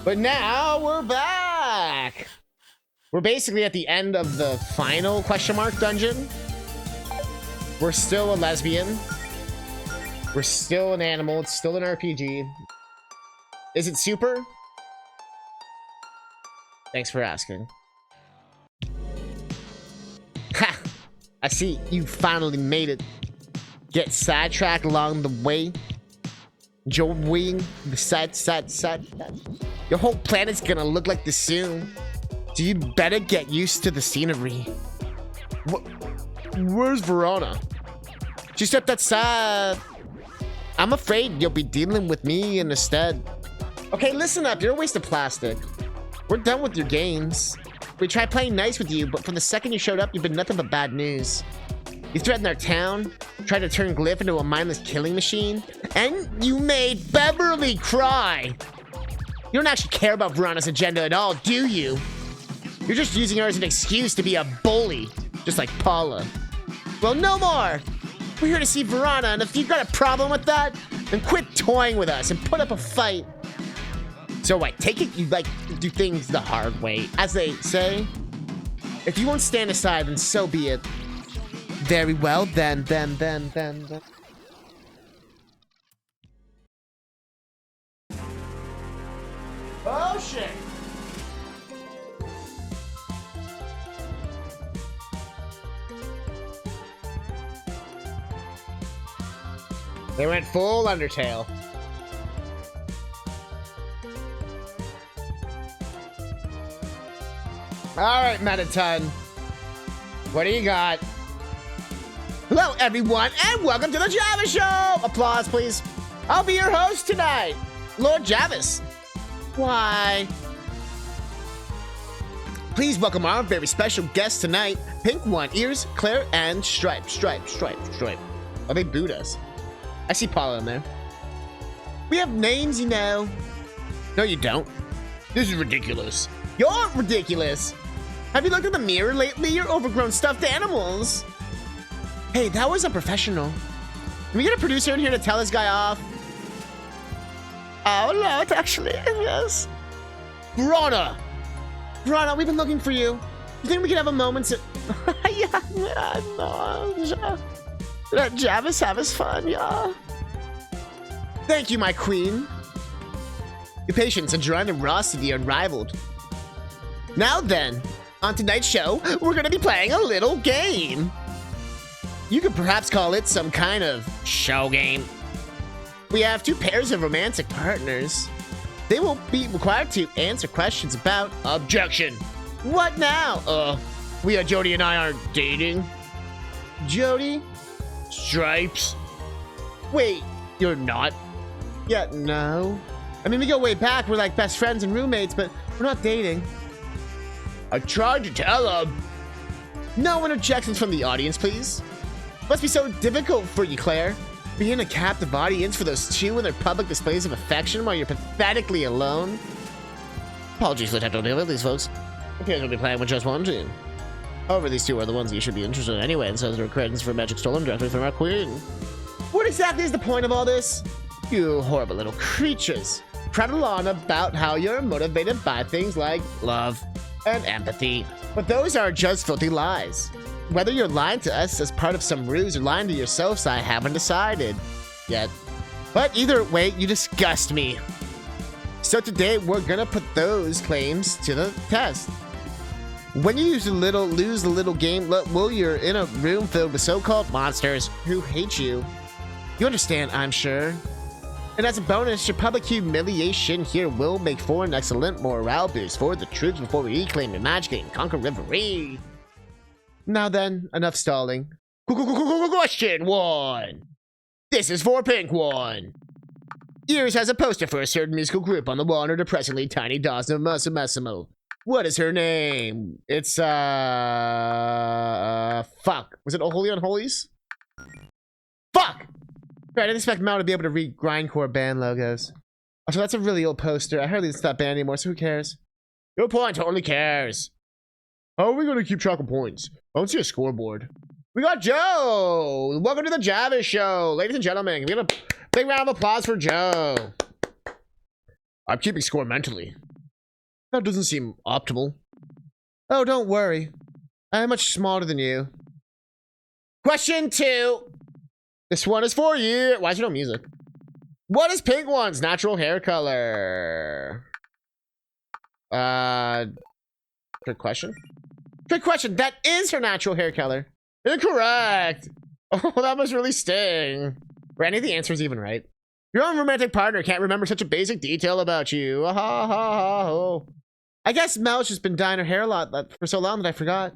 But now we're back. We're basically at the end of the final question mark dungeon. We're still a lesbian. We're still an animal. It's still an RPG. Is it super? Thanks for asking. Ha! I see you finally made it. Get sidetracked along the way. Joeying the side. Your whole planet's gonna look like this soon. So you better get used to the scenery. Where's Verona? She stepped outside. I'm afraid you'll be dealing with me instead. Okay, listen up. You're a waste of plastic. We're done with your games. We tried playing nice with you, but from the second you showed up, you've been nothing but bad news. You threatened our town, tried to turn Glyph into a mindless killing machine, and you made Beverly cry. You don't actually care about Verona's agenda at all, do you? You're just using her as an excuse to be a bully, just like Paula. Well, no more. We're here to see Verona, and if you've got a problem with that, then quit toying with us and put up a fight. So I take it you like to do things the hard way, as they say. If you won't stand aside, then so be it. Very well, then. Oh, shit. They went full Undertale. All right, Metaton. What do you got? Hello, everyone, and welcome to the Javis Show! Applause, please. I'll be your host tonight, Lord Javis. Why? Please welcome our very special guests tonight, Pink One Ears, Claire, and Stripe. Oh, they booed us. I see Paula in there. We have names, you know. No, you don't. This is ridiculous. You're ridiculous. Have you looked in the mirror lately? You're overgrown stuffed animals. Hey, that was unprofessional. Can we get a producer in here to tell this guy off? Oh, no, it's actually, yes. Verona, we've been looking for you. You think we could have a moment to... yeah, no. Let Javis have his fun, yeah. Thank you, my queen. Your patience and generosity are unrivaled. Now then, on tonight's show, we're gonna be playing a little game. You could perhaps call it some kind of show game. We have two pairs of romantic partners. They will be required to answer questions about objection. What now? Jody and I aren't dating. Jody? Stripes? Wait, you're not? Yeah, no. I mean, we go way back. We're like best friends and roommates, but we're not dating. I tried to tell him. No interjections from the audience, please. Must be so difficult for you, Claire. Being a captive audience for those two and their public displays of affection while you're pathetically alone. Apologies for the technical difficulties, folks. Appears we'll be playing with just one team. However, these two are the ones you should be interested in anyway, and so they're credits for magic stolen directly from our queen. What exactly is the point of all this? You horrible little creatures. Prattle on about how you're motivated by things like love and empathy. But those are just filthy lies. Whether you're lying to us as part of some ruse or lying to yourselves, I haven't decided yet. But either way, you disgust me. So today, we're gonna put those claims to the test. When you lose a little game, well, you're in a room filled with so-called monsters who hate you. You understand, I'm sure. And as a bonus, your public humiliation here will make for an excellent morale boost for the troops before we reclaim the magic and conquer Riverie. Now then, enough stalling. Question 1. This is for Pink One. Ears has a poster for a certain musical group on the wall under depressingly tiny dolls of Massimo. What is her name? It's, fuck. Was it Holy Unholies? Fuck! I didn't expect Mal to be able to read grindcore band logos. Also, that's a really old poster. I hardly listen to that band anymore, so who cares? Good point, totally cares. How are we gonna keep track of points? I don't see a scoreboard. We got Joe! Welcome to the Javis Show! Ladies and gentlemen, can we get a big round of applause for Joe? I'm keeping score mentally. That doesn't seem optimal. Oh, don't worry. I am much smarter than you. Question 2. This one is for you. Why is there no music? What is Pink One's natural hair color? Good question. Good question. That is her natural hair color. Incorrect. Oh, that must really sting. Were any of the answers even right? Your own romantic partner can't remember such a basic detail about you. Ha ha ha ha. I guess Mel's just been dyeing her hair a lot for so long that I forgot.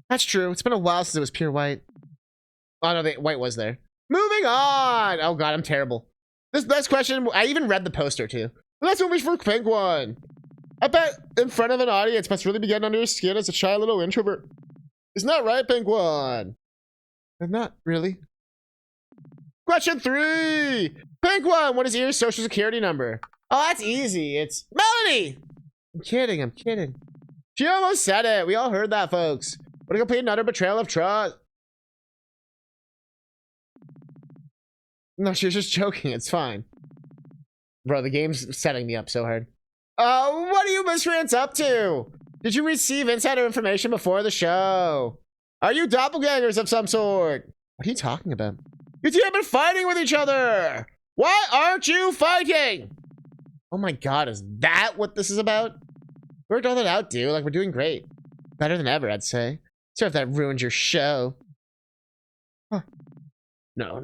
That's true. It's been a while since it was pure white. Oh no, the white was there. Moving on. Oh god, I'm terrible. This next question, I even read the poster too. That's what we for Pink One. I bet in front of an audience must really be getting under your skin as a shy little introvert. Isn't that right, Pink One? Not really. Question 3. Pink One, what is your social security number? Oh, that's easy. It's Melody. I'm kidding. I'm kidding. She almost said it. We all heard that, folks. What a complete and utter betrayal of trust. No, she was just joking. It's fine. Bro, the game's setting me up so hard. What are you miscreants up to? Did you receive insider information before the show? Are you doppelgangers of some sort? What are you talking about? You two have been fighting with each other. Why aren't you fighting? Oh my god, is that what this is about? Worked all that out, dude. Like, we're doing great. Better than ever, I'd say. Sorry if that ruined your show. Huh. No.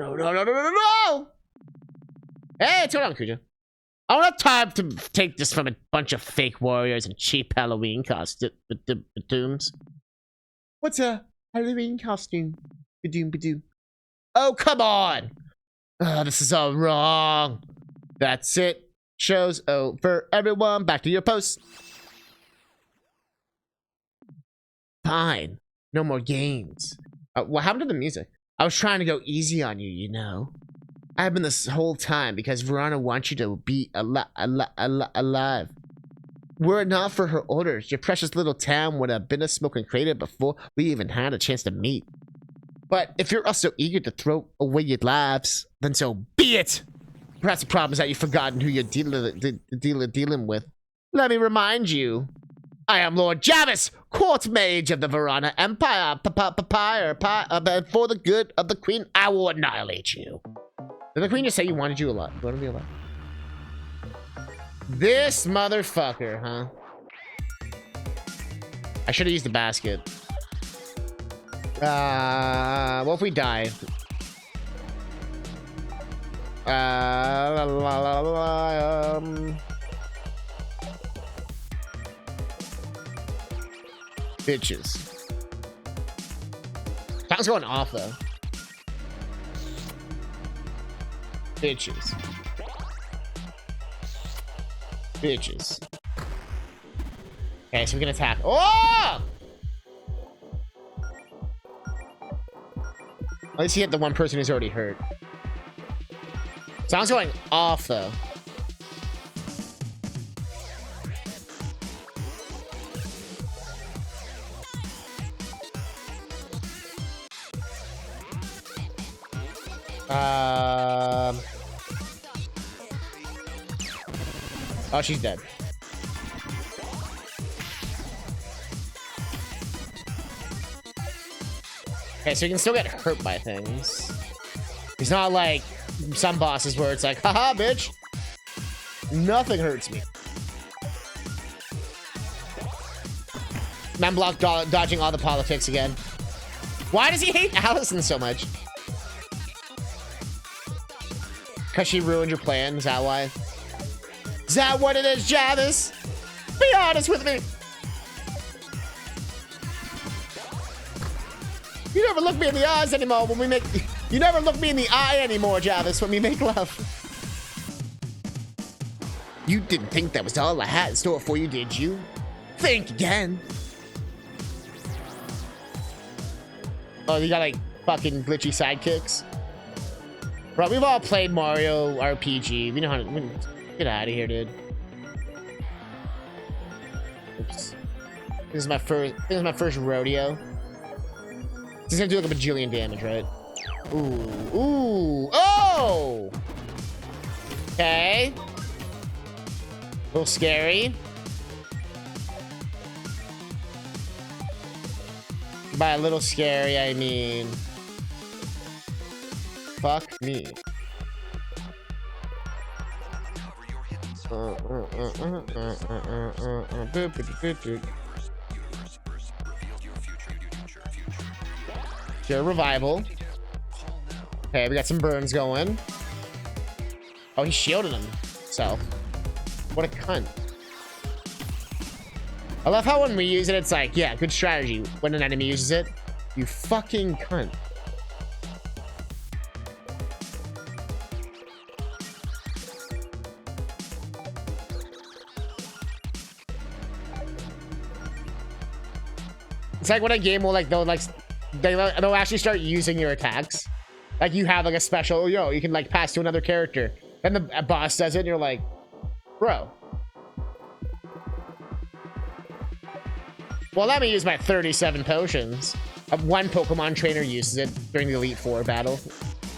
Hey, what's going on, Kuja? I don't have time to take this from a bunch of fake warriors and cheap Halloween costumes. What's a Halloween costume? Ba-doom. Oh, come on! Oh, this is all wrong. That's it. Show's over. Everyone, back to your posts. Fine. No more games. What happened to the music? I was trying to go easy on you, you know. I've been this whole time because Verona wants you to be alive. Were it not for her orders, your precious little town would have been a smoking crater before we even had a chance to meet. But if you're also eager to throw away your lives, then so be it. Perhaps the problem is that you've forgotten who you're dealing with. Let me remind you. I am Lord Javis, court mage of the Verona Empire. For the good of the queen, I will annihilate you. Did the queen just say you wanted you alive? You want to be alive? This motherfucker, huh? I should have used the basket. What if we die? Bitches. Sounds going off though. Bitches. Okay, so we can attack. Oh! At least he hit the one person who's already hurt. Sounds going off though. Oh, she's dead. Okay, so you can still get hurt by things. It's not like some bosses where it's like, haha, bitch. Nothing hurts me. Man block dodging all the politics again. Why does he hate Allison so much? Because she ruined your plan? Is that why? Is that what it is, Javis? Be honest with me. You never look me in the eyes anymore when we make... You never look me in the eye anymore, Javis, when we make love. You didn't think that was all I had in store for you, did you? Think again. Oh, you got like fucking glitchy sidekicks? Bro, we've all played Mario RPG. We know how to... Get out of here, dude. Oops. This is my first rodeo. This is gonna do like a bajillion damage, right? Ooh. Oh! Okay. A little scary. By a little scary, I mean... Fuck me. Cure revival. Okay, we got some burns going. Oh, he shielded himself. What a cunt. I love how when we use it, it's like, yeah, good strategy. When an enemy uses it, you fucking cunt. It's like when a game will they'll actually start using your attacks. Like you have like a special, yo, you can like pass to another character. Then the boss does it and you're like, bro. Well, let me use my 37 potions. One Pokemon trainer uses it during the Elite Four battle.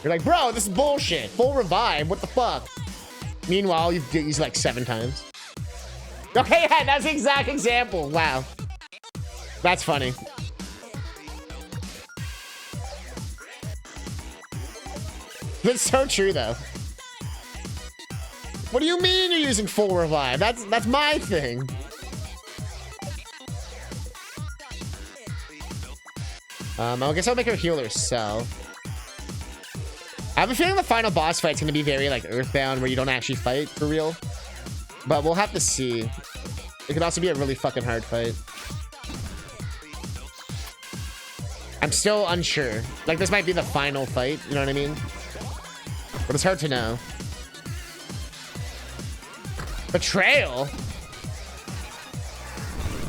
You're like, bro, this is bullshit. Full revive, what the fuck? Meanwhile, you've used like 7 times. Okay, yeah, that's the exact example. Wow. That's funny. That's so true, though. What do you mean you're using full revive? That's my thing. I guess I'll make her heal herself. I have a feeling the final boss fight's gonna be very like Earthbound, where you don't actually fight for real. But we'll have to see. It could also be a really fucking hard fight. I'm still unsure. Like, this might be the final fight, you know what I mean? But it's hard to know. Betrayal?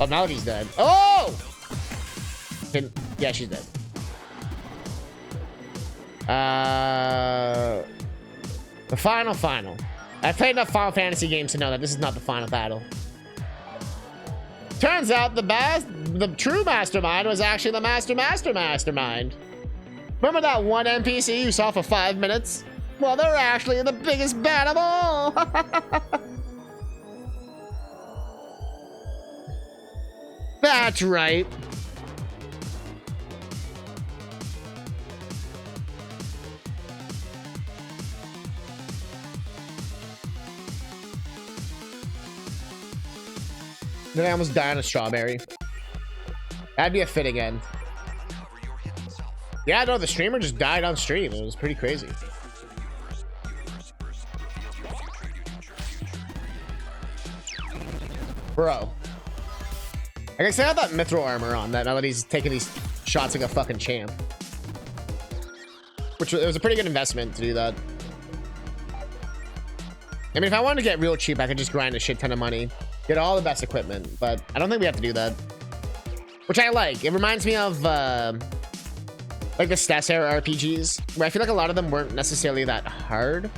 Oh, Melody's dead. Oh! Yeah, she's dead. The final. I've played enough Final Fantasy games to know that this is not the final battle. Turns out the true mastermind was actually the mastermind. Remember that one NPC you saw for 5 minutes? Well, they're actually the biggest bat of all. That's right. Then I almost died on a strawberry. That'd be a fitting end. Yeah, no, the streamer just died on stream. It was pretty crazy. Bro. I guess I have that mithril armor on that now that he's taking these shots like a fucking champ. Which it was a pretty good investment to do that. I mean, if I wanted to get real cheap, I could just grind a shit ton of money. Get all the best equipment, but I don't think we have to do that. Which I like. It reminds me of like the STES era RPGs, where I feel like a lot of them weren't necessarily that hard.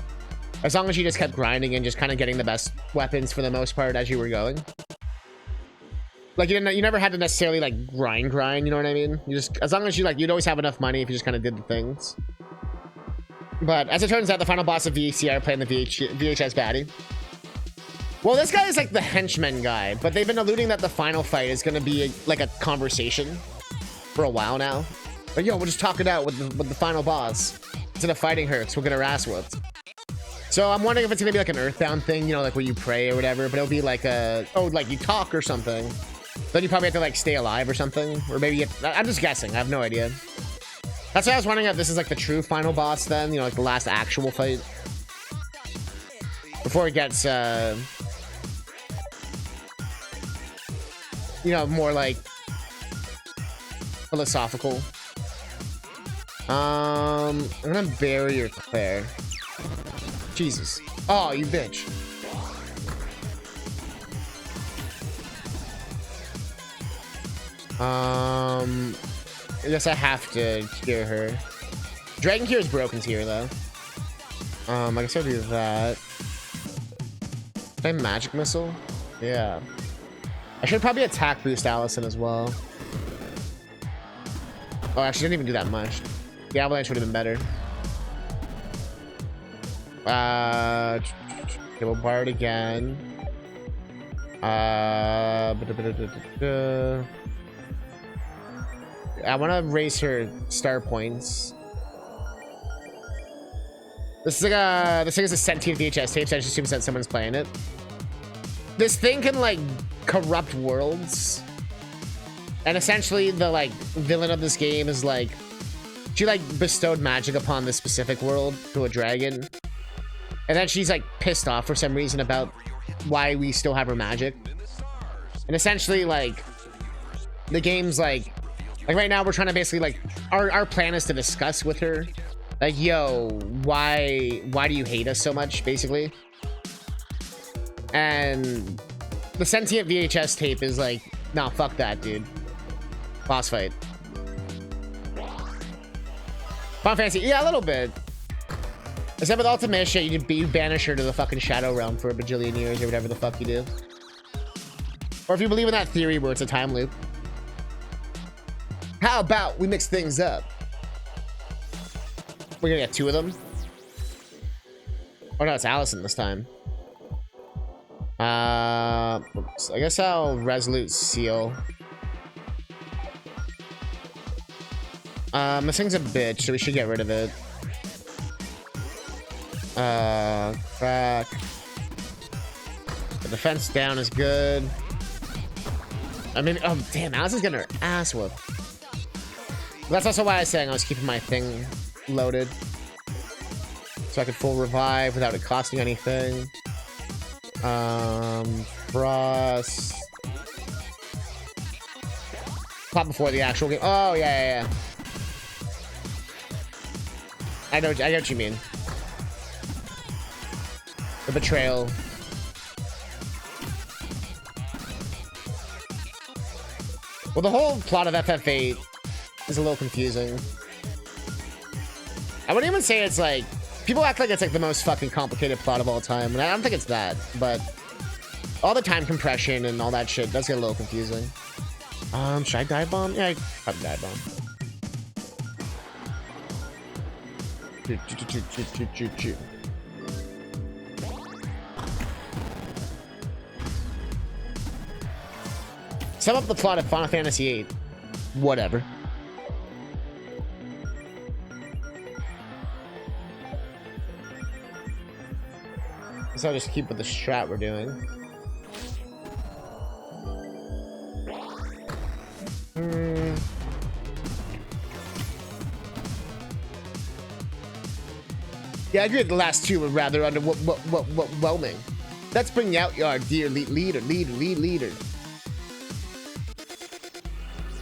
As long as you just kept grinding and just kind of getting the best weapons for the most part as you were going. Like you never had to necessarily like grind, you know what I mean? You just, as long as you you'd always have enough money if you just kind of did the things. But as it turns out, the final boss of VCR playing the VHS baddie. Well, this guy is like the henchman guy, but they've been alluding that the final fight is going to be like a conversation for a while now. But yo, we'll just talk it out with the final boss. Instead of fighting her, we'll get her ass whooped. So I'm wondering if it's going to be like an Earthbound thing, you know, like where you pray or whatever, but it'll be like like you talk or something. Then you probably have to like stay alive or something. Or maybe I'm just guessing. I have no idea. That's why I was wondering if this is like the true final boss then, you know, like the last actual fight. Before it gets, you know, more like philosophical. I'm gonna bury your Claire. Jesus. Oh, you bitch. I guess I have to cure her. Dragon Cure is broken here though. I guess I'll do that. Can I magic missile? Yeah. I should probably attack boost Allison as well. Oh, actually, didn't even do that much. The avalanche would have been better. Okay, we'll bar it again. I want to raise her star points. This thing is a sentient VHS tape, so I just assume that someone's playing it. This thing can like corrupt worlds, and essentially the like villain of this game is like she like bestowed magic upon this specific world through a dragon, and then she's like pissed off for some reason about why we still have her magic. And essentially like the game's like right now we're trying to basically like our plan is to discuss with her like, yo, why do you hate us so much, basically. And the sentient VHS tape is like, no, fuck that, dude. Boss fight. Final Fantasy, yeah, a little bit. Except with Ultimacia, you banish her to the fucking Shadow Realm for a bajillion years or whatever the fuck you do. Or if you believe in that theory where it's a time loop. How about we mix things up? We're gonna get 2 of them. Oh no, it's Allison this time. Oops. I guess I'll Resolute Seal. This thing's a bitch, so we should get rid of it. Crack. The defense down is good. I mean, oh damn, Allison's getting her ass whooped. That's also why I was saying I was keeping my thing loaded, so I could full revive without it costing anything. Frost. Pop before the actual game. Oh yeah. I get what you mean. The betrayal. Well, the whole plot of FF8 is a little confusing. I wouldn't even say it's like... People act like it's like the most fucking complicated plot of all time, and I don't think it's that, but... all the time compression and all that shit does get a little confusing. Should I dive bomb? Yeah, I probably dive bomb. Sum up the plot of Final Fantasy VIII. Whatever. So I'll just keep with the strat we're doing. Yeah, I agree with the last 2 were rather underwhelming. Let's bring out your dear leader.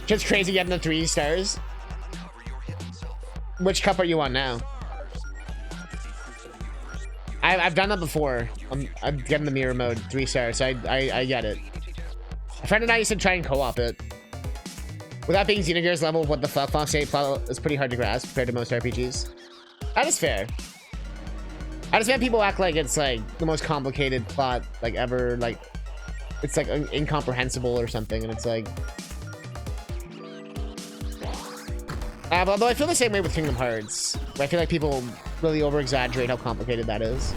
Just crazy getting the 3 stars. Which cup are you on now? I've done that before. I'm getting the mirror mode 3 stars, so I get it. A friend and I used to try and co-op it. With that being Xenogears level, what the fuck, Final Fantasy plot is pretty hard to grasp compared to most RPGs. That is fair. I understand people act like it's like the most complicated plot like ever, like it's like incomprehensible or something, and it's like. Although I feel the same way with Kingdom Hearts, where I feel like people really over-exaggerate how complicated that is.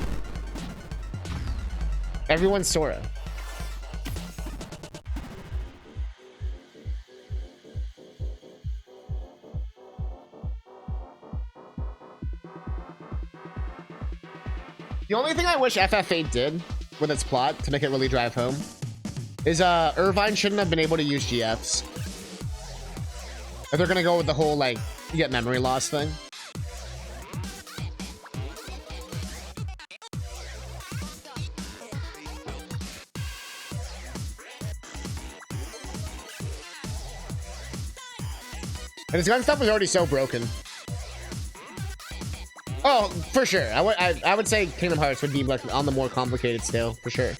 Everyone's Sora. The only thing I wish FF8 did with its plot to make it really drive home is Irvine shouldn't have been able to use GFs. If they're gonna go with the whole like you get memory loss thing. And his gun stuff was already so broken. Oh, for sure. I would say Kingdom Hearts would be like on the more complicated scale, for sure.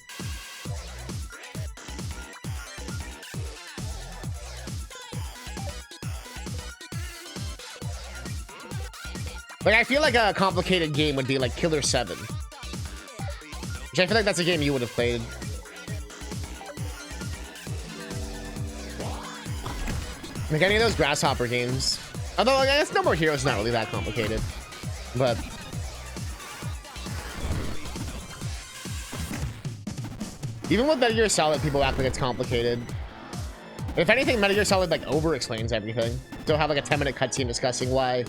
Like, I feel like a complicated game would be like Killer 7. Which I feel like that's a game you would have played. Like any of those Grasshopper games. Although, I guess No More Heroes is not really that complicated. But... even with Metal Gear Solid, people act like it's complicated. If anything, Metal Gear Solid, like, over-explains everything. to have like a 10-minute cutscene discussing why,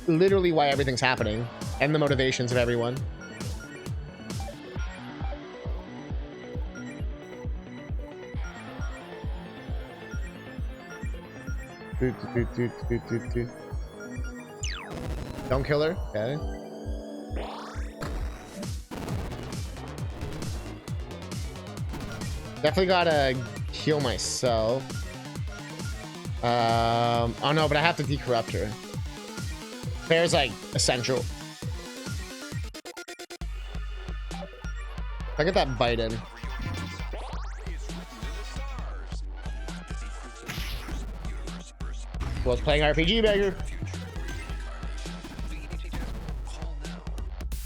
literally why everything's happening and the motivations of everyone. Don't kill her. Okay. Definitely gotta heal myself. Oh no, but I have to decorrupt her. Fair's like essential. I get that bite in. Was playing RPG beggar.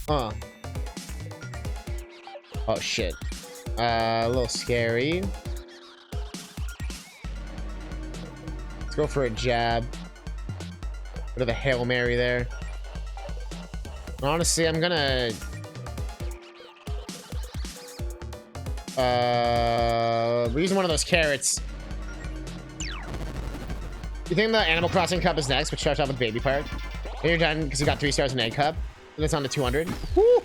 Huh. Oh shit. A little scary. Let's go for a jab. Bit of a Hail Mary there. Honestly, I'm gonna we're using one of those carrots. You think the Animal Crossing Cup is next, which starts off with Baby Park? And you're done because you got 3 stars in Egg Cup. And it's on to 200. Woo!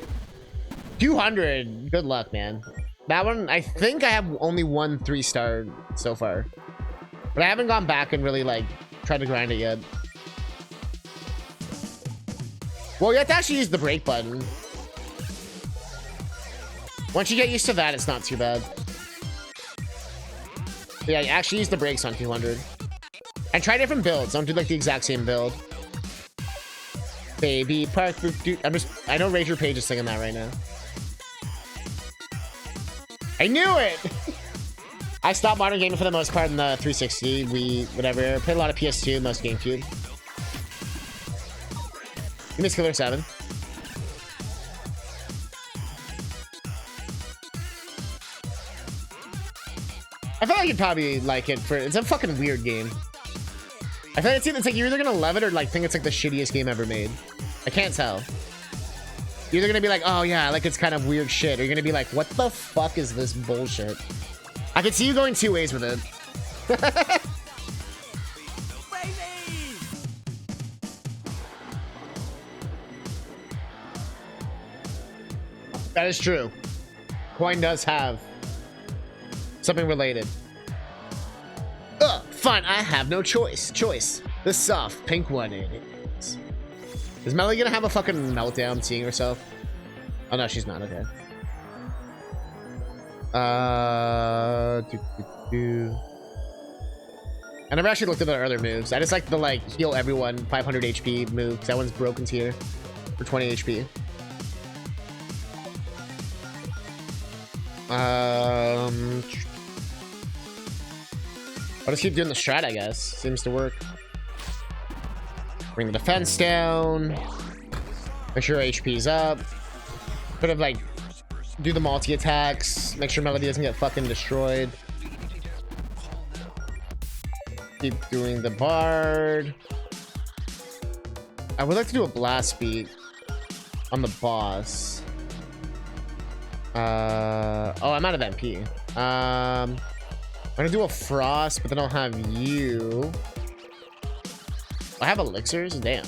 200. Good luck, man. That one, I think I have only one 3-star so far. But I haven't gone back and really, like, tried to grind it yet. Well, you have to actually use the break button. Once you get used to that, it's not too bad. But yeah, you actually use the brakes on 200. And try different builds. Don't do like the exact same build. Baby Park, dude. I know Rager Page is singing that right now. I knew it. I stopped modern gaming for the most part in the 360, Wii, whatever. Played a lot of PS2, most GameCube. Give me Killer 7. I feel like you'd probably like it for. It's a fucking weird game. I feel like it's like you're either gonna love it or like think it's like the shittiest game ever made. I can't tell. You're either gonna be like, oh yeah, like it's kind of weird shit, or you're gonna be like, what the fuck is this bullshit? I could see you going 2 ways with it. That is true. Coin does have something related. Fine, I have no choice. The soft pink one in it. Is Melly gonna have a fucking meltdown seeing herself? Oh no, she's not. Okay. I never actually looked at the other moves. I just like the like heal everyone 500 HP move because that one's broken tier for 20 HP. I'll just keep doing the strat, I guess. Seems to work. Bring the defense down. Make sure HP's up. Bit of like do the multi attacks. Make sure Melody doesn't get fucking destroyed. Keep doing the bard. I would like to do a blast beat on the boss. Oh, I'm out of MP. I'm gonna do a frost, but then I'll have you. I have elixirs? Damn.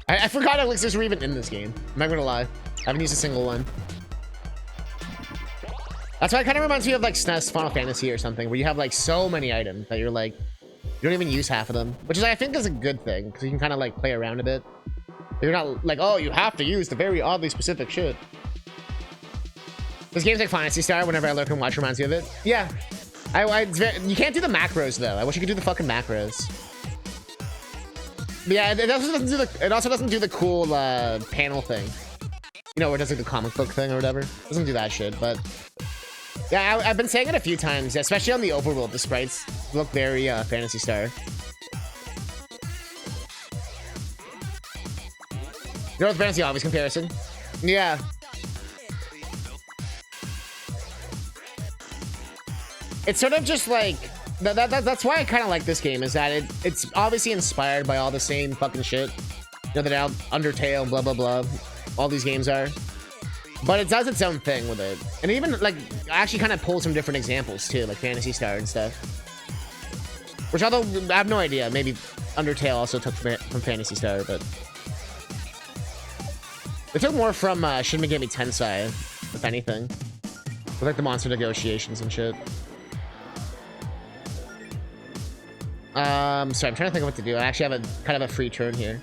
I forgot elixirs were even in this game. I'm not gonna lie. I haven't used a single one. That's why it kind of reminds me of like SNES Final Fantasy or something, where you have like so many items that you're like, you don't even use half of them, which is I think is a good thing because you can kind of like play around a bit. You're not like, oh, you have to use the very oddly specific shit. This game's like Fantasy Star. Whenever I look and watch, reminds me of it. Yeah, you can't do the macros though. I wish you could do the fucking macros. But yeah, it also doesn't do the cool panel thing. You know, where it does like the comic book thing or whatever. It doesn't do that shit, but yeah, I've been saying it a few times, especially on the overworld. The sprites look very Fantasy Star. You know what Fantasy Obvious comparison? Yeah. It's sort of just like that's why I kind of like this game, is that it's obviously inspired by all the same fucking shit. You know, that Undertale, blah blah blah, all these games are, but it does its own thing with it, and even like actually kind of pulls some different examples too, like Fantasy Star and stuff. Which, although I have no idea, maybe Undertale also took from Phantasy Star, but they took more from Shin Megami Tensei, if anything, with like the monster negotiations and shit. Sorry, I'm trying to think of what to do. I actually have a kind of a free turn here.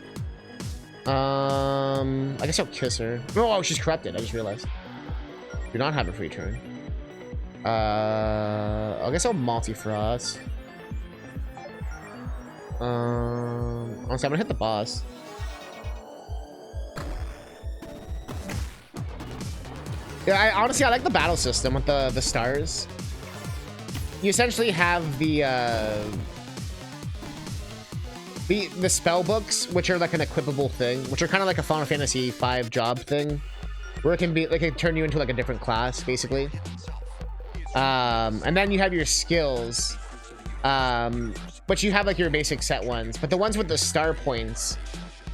I guess I'll kiss her. Oh, she's corrupted. I just realized. Do not have a free turn. I guess I'll multi-frost. Honestly, I'm gonna hit the boss. Yeah, honestly, I like the battle system with the stars. You essentially have the spell books, which are like an equipable thing, which are kind of like a Final Fantasy V job thing, where it can be like, it can turn you into like a different class, basically. And then you have your skills, but you have like your basic set ones. But the ones with the star points,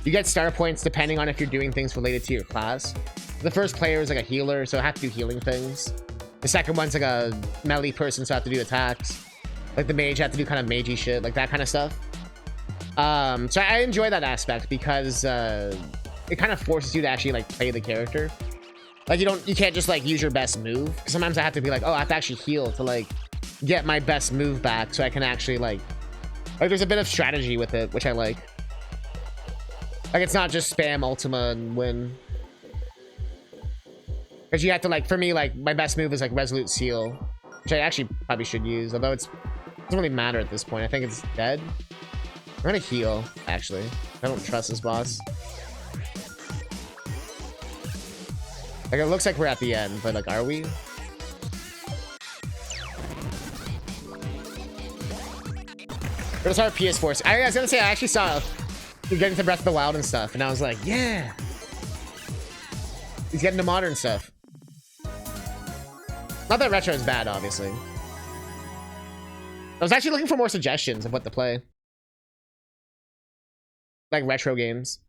you get star points depending on if you're doing things related to your class. The first player is like a healer, so I have to do healing things. The second one's like a melee person, so I have to do attacks. Like the mage, I have to do kind of magey shit, like that kind of stuff. So I enjoy that aspect because it kind of forces you to actually like play the character. Like you can't just like use your best move. Sometimes I have to be like, oh, I have to actually heal to like get my best move back, so I can actually like there's a bit of strategy with it, which I like. Like it's not just spam Ultima and win. Because you have to like, for me, like my best move is like Resolute Seal, which I actually probably should use, although it doesn't really matter at this point. I think it's dead. I'm gonna heal, actually. I don't trust this boss. Like, it looks like we're at the end, but like, are we? We're gonna start PS4. I was gonna say, I actually saw you getting to Breath of the Wild and stuff, and I was like, yeah! He's getting to modern stuff. Not that retro is bad, obviously. I was actually looking for more suggestions of what to play. Like retro games.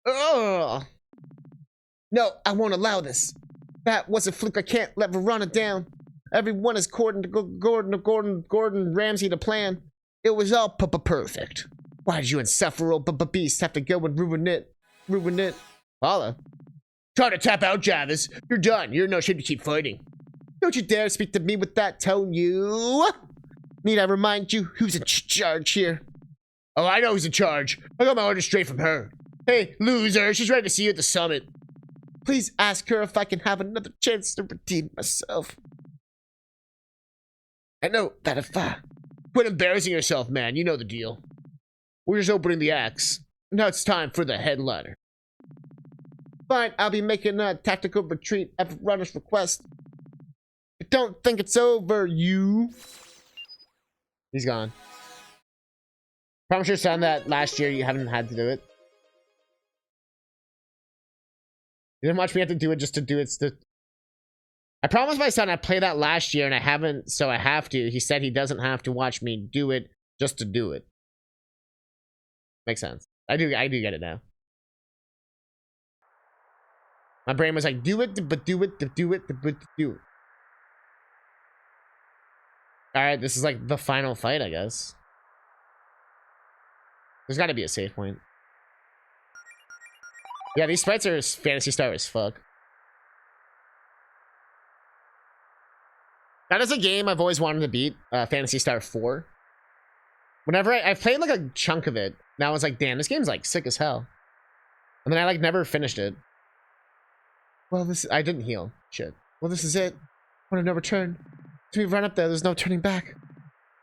Ugh. No, I won't allow this. That was a fluke. I can't let Verona down. Everyone is according to Gordon Ramsay to plan. It was all perfect. Why did you insufferable beast have to go and ruin it? Ruin it. Paula. Try to tap out, Javis. You're done. You're no shape to keep fighting. Don't you dare speak to me with that tone, you. Need I remind you who's in charge here? Oh, I know who's in charge. I got my orders straight from her. Hey, loser, she's ready to see you at the summit. Please ask her if I can have another chance to redeem myself. I know that if I... Quit embarrassing yourself, man. You know the deal. We're just opening the acts. Now it's time for the headliner. Fine, I'll be making a tactical retreat at Runner's request. I don't think it's over, you. He's gone. Promise your son that last year you haven't had to do it. You didn't watch me have to do it just to do it. I promised my son I'd play that last year and I haven't, so I have to. He said he doesn't have to watch me do it just to do it. Makes sense. I do get it now. My brain was like, do it, but do it, do it, but do it. Alright, this is like the final fight, I guess. There's gotta be a save point. Yeah, these fights are Phantasy Star as fuck. That is a game I've always wanted to beat, Phantasy Star 4. Whenever I've played like a chunk of it, now I was like, damn, this game's like sick as hell. And then I like never finished it. Well, I didn't heal. Shit. Well, this is it. I want to no return. So we run up there, there's no turning back.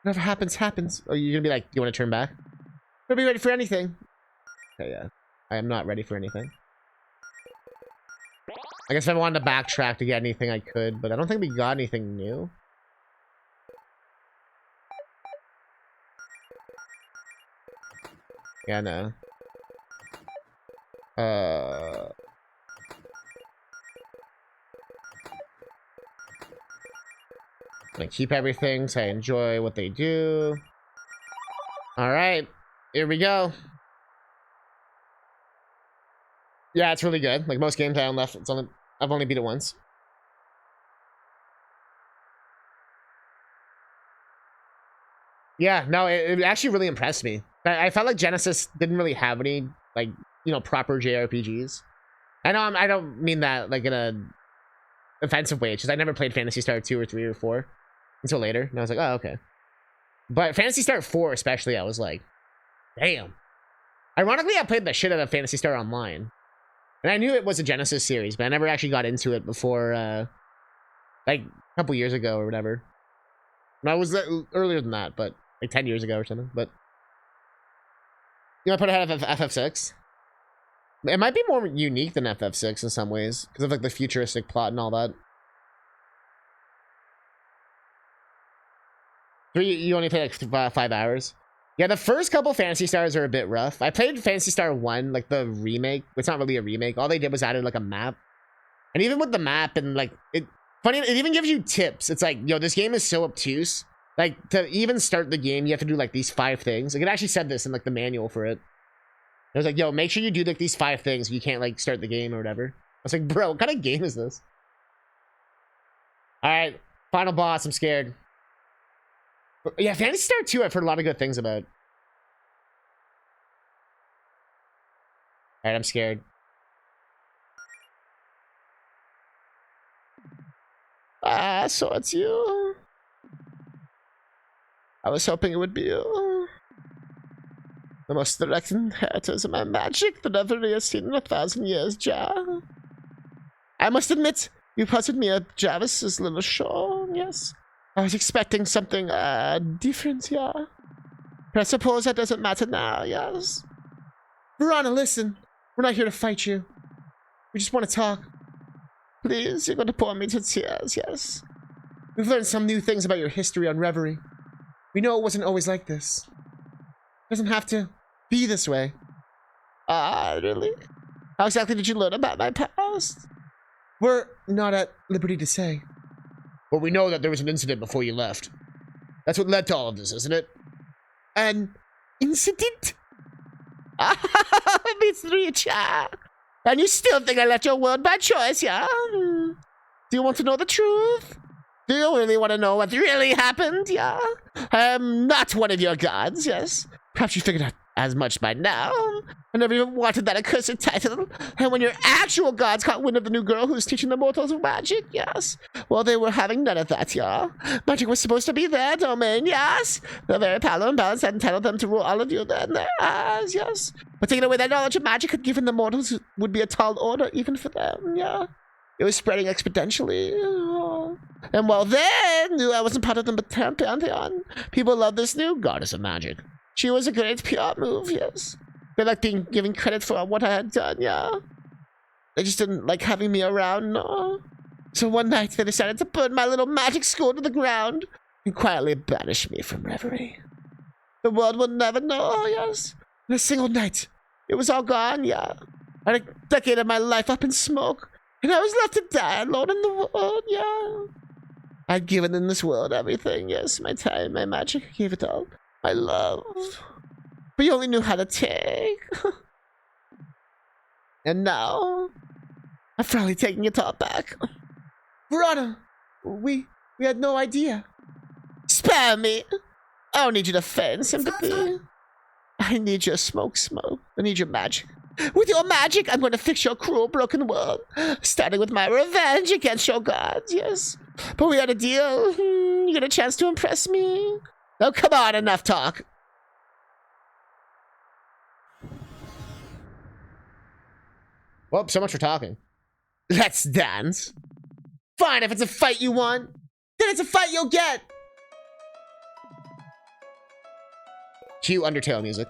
Whatever happens, happens. Oh, you're gonna be like, you want to turn back? I'll be ready for anything. Okay, yeah. I am not ready for anything. I guess if I wanted to backtrack to get anything, I could, but I don't think we got anything new. Yeah, no. I keep everything so I enjoy what they do. Alright, here we go. Yeah, it's really good. Like most games I own left, I've only beat it once. Yeah, no, it actually really impressed me. I felt like Genesis didn't really have any, like, you know, proper JRPGs. I know I don't mean that like in a offensive way, because I never played Phantasy Star 2 or 3 or 4 until later, and I was like, oh, okay. But Phantasy Star 4 especially, I was like, damn. Ironically, I played the shit out of Phantasy Star Online. And I knew it was a Genesis series, but I never actually got into it before, like, a couple years ago or whatever. No, it was earlier than that, but like 10 years ago or something. But you know, I put ahead of FF6. It might be more unique than FF6 in some ways because of like the futuristic plot and all that. You only play like 5 hours. Yeah, the first couple Phantasy Stars are a bit rough. I played Phantasy Star 1, like the remake. It's not really a remake. All they did was added like a map. And even with the map and like it even gives you tips. It's like, yo, this game is so obtuse. Like to even start the game, you have to do like these 5 things. Like it actually said this in like the manual for it. It was like, yo, make sure you do like these 5 things. You can't like start the game or whatever. I was like, bro, what kind of game is this? All right, final boss. I'm scared. But yeah, Phantasy Star 2, I've heard a lot of good things about. All right, I'm scared. Ah, so it's you. I was hoping it would be you. The most direct inheritors of my magic that ever has seen in 1,000 years, Ja. I must admit, you puzzled me at Jarvis's little show, yes. I was expecting something, different, yeah. But I suppose that doesn't matter now, yes. Verona, listen. We're not here to fight you. We just want to talk. Please, you're going to pour me to tears, yes. We've learned some new things about your history on Reverie. We know it wasn't always like this. It doesn't have to be this way. Ah, really? How exactly did you learn about my past? We're not at liberty to say. But we know that there was an incident before you left. That's what led to all of this, isn't it? An incident? Ah, it's rich, yeah. And you still think I left your world by choice, yeah? Do you want to know the truth? Do you really want to know what really happened, yeah? I am not one of your gods, yes? Perhaps you figured out as much by now. I never even wanted that accursed title. And when your actual gods caught wind of the new girl who's teaching the mortals magic, yes? Well, they were having none of that, yeah? Magic was supposed to be their domain, yes? The very power and balance that entitled them to rule all of you then their eyes, yes? But taking away their knowledge of magic had given the mortals would be a tall order even for them, yeah? It was spreading exponentially. And while they knew I wasn't part of the pantheon, people loved this new goddess of magic. She was a great PR move, yes. They liked being given credit for what I had done, yeah. They just didn't like having me around, no. So one night they decided to burn my little magic school to the ground and quietly banish me from Reverie. The world will never know, yes. In a single night, it was all gone, yeah. I had a decade of my life up in smoke, and I was left to die alone in the world, yeah. I'd given in this world everything, yes. My time, my magic, I gave it all. My love. But you only knew how to take. And now, I'm finally taking it all back. Verona, we had no idea. Spare me. I don't need you to feign sympathy. I need your smoke. I need your magic. With your magic, I'm going to fix your cruel, broken world. Starting with my revenge against your gods, yes. But we had a deal. You get a chance to impress me. Oh, come on, enough talk. Well, so much for talking. Let's dance. Fine, if it's a fight you want, then it's a fight you'll get. Cue Undertale music.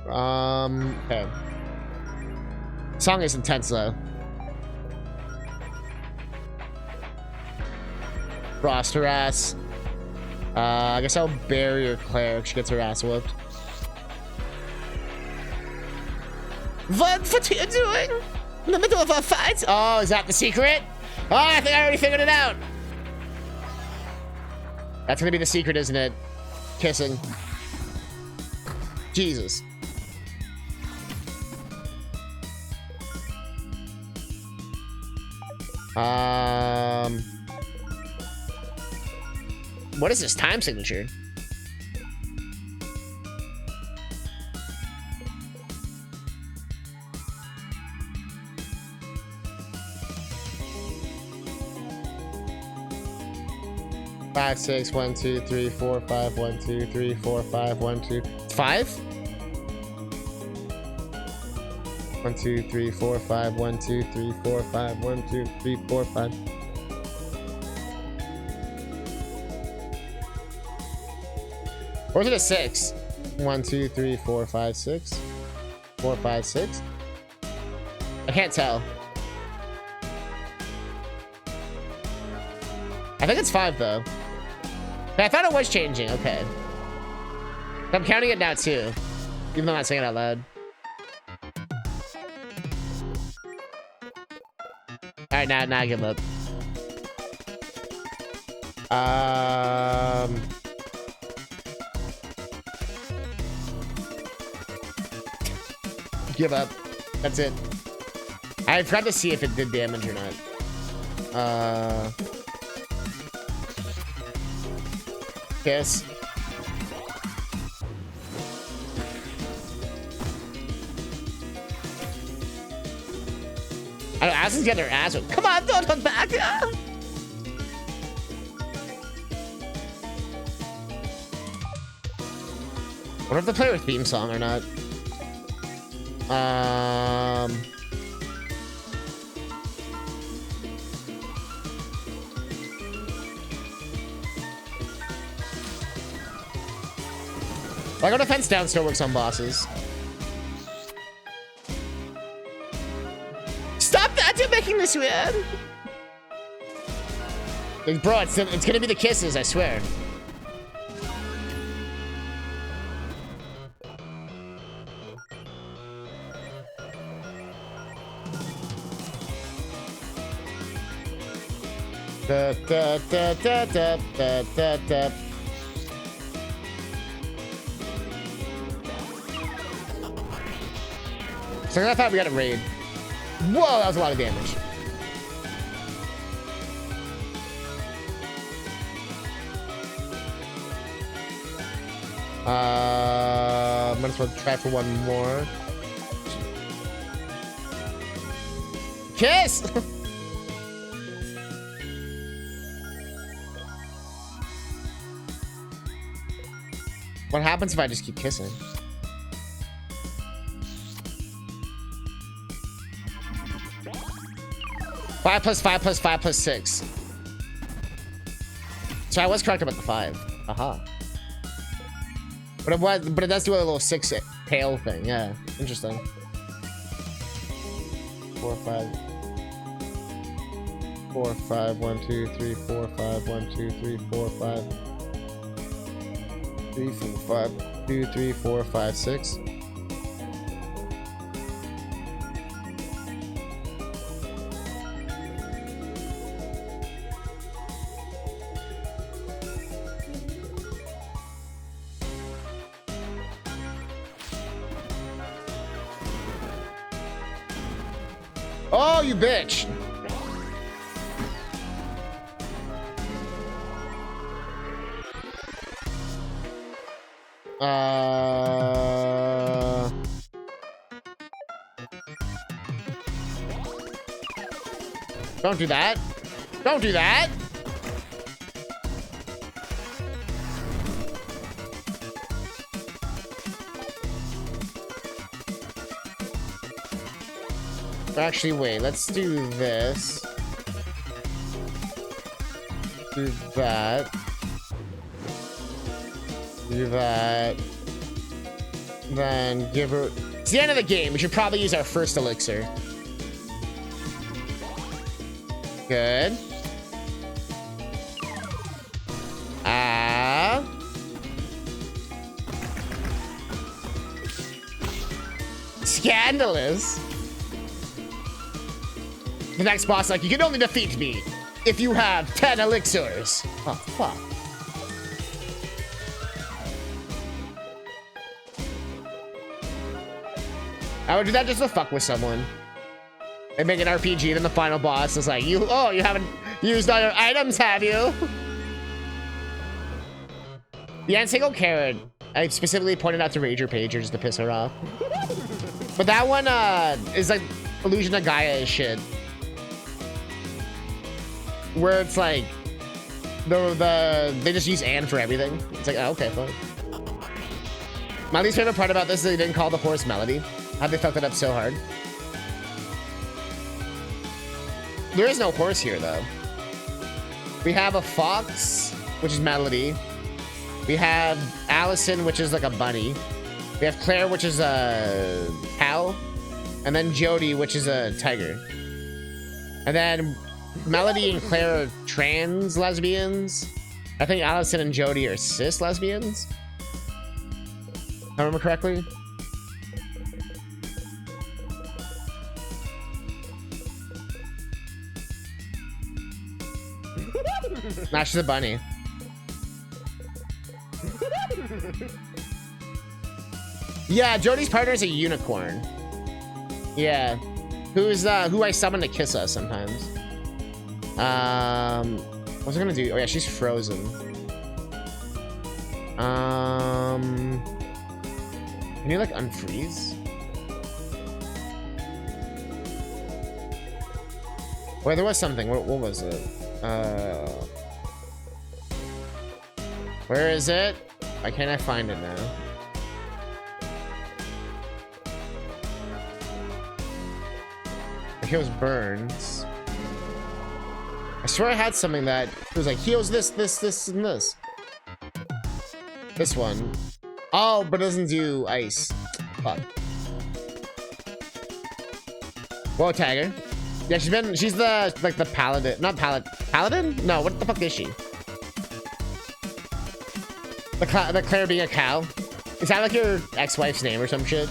Okay. Song is intense though. Frost her ass. I guess I'll bury her Claire. She gets her ass whooped. What are you doing? In the middle of a fight? Oh, is that the secret? Oh, I think I already figured it out. That's gonna be the secret, isn't it? Kissing. Jesus. What is this time signature? Five, 6, 1, 2, 3, 4, 5, 1, 2, 3, 4, 5, 1, 2. 5? 1, 2, 3, 4, 5, 1, 2, 3, 4, 5, 1, 2, 3, 4, 5. Or is it a 6? 1, 2, 3, 4, 5, 6. 4, 5, 6. I can't tell. I think it's 5 though. I thought it was changing. Okay. I'm counting it now too, even though I'm not saying it out loud. All right, now I give up. Give up. That's it. I forgot to see if it did damage or not. Kiss. I know, Aslan's getting their ass whipped. Come on, don't look back. Wonder if they play with theme song or not. Like, our defense down still works on bosses. Stop that! You're making this weird! Like, bro, it's gonna be the kisses, I swear. Da, da, da, da, da, da, da, da. So I thought we got a raid. Whoa, that was a lot of damage. Might as well try for one more. Kiss! What happens if I just keep kissing? Five plus 5 plus 5 plus 6. So I was correct about the 5. Aha. But it does do a little 6 tail thing. Yeah, interesting. 4, 5. 4, 5, 1, 2, 3, 4, 5, 1, 2, 3, 4, 5. 3, 4, 5, 2, 3, 4, 5, 6. Oh, you bitch! Don't do that. Don't do that. Actually, wait, let's do this. Do that. Do that. Then give her... It's the end of the game. We should probably use our first elixir. Good. Scandalous. The next boss, like, you can only defeat me if you have 10 elixirs. Oh, fuck. I would do that just to fuck with someone. They make an RPG, then the final boss is like, you haven't used all your items, have you? Yeah, single carrot. I specifically pointed out to Rager Pager just to piss her off. But that one is like Illusion of Gaia is shit. Where it's like they just use and for everything. It's like, oh, okay, fine. My least favorite part about this is they didn't call the horse Melody. How'd they fuck that up so hard? There is no horse here though. We have a fox, which is Melody. We have Allison, which is like a bunny. We have Claire, which is a cow. And then Jody, which is a tiger. And then Melody and Claire are trans lesbians. I think Allison and Jody are cis lesbians. If I remember correctly. Nah, she's a bunny. Yeah, Jody's partner is a unicorn. Yeah. Who I summon to kiss us sometimes. What's I gonna do? Oh yeah, she's frozen. Can you like unfreeze? Wait, there was something. What was it? Where is it? Why can't I find it now? It heals burns. I swear I had something that was like heals this, and this. This one. Oh, but it doesn't do ice. Fuck. Whoa, Tiger. Yeah, she's the paladin. Not paladin? No, what the fuck is she? The Claire being a cow. Is that like your ex-wife's name or some shit?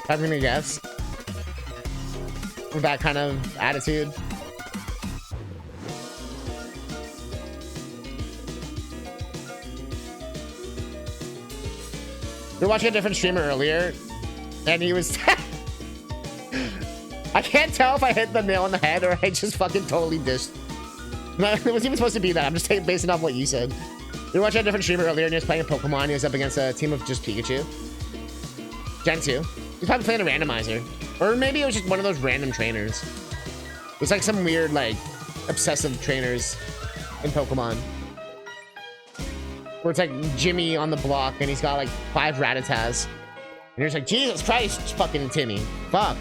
I'm gonna guess. With that kind of attitude. We were watching a different streamer earlier, and he was... I can't tell if I hit the nail on the head or I just fucking totally dished. No, it wasn't even supposed to be that. I'm just basing off what you said. We were watching a different streamer earlier, and he was playing a Pokemon. He was up against a team of just Pikachu. Gen 2. He's probably playing a randomizer. Or maybe it was just one of those random trainers. It's like some weird, like, obsessive trainers in Pokemon. Where it's like Jimmy on the block, and he's got like 5 Rattatas. And you're just like, Jesus Christ, fucking Timmy. Fuck.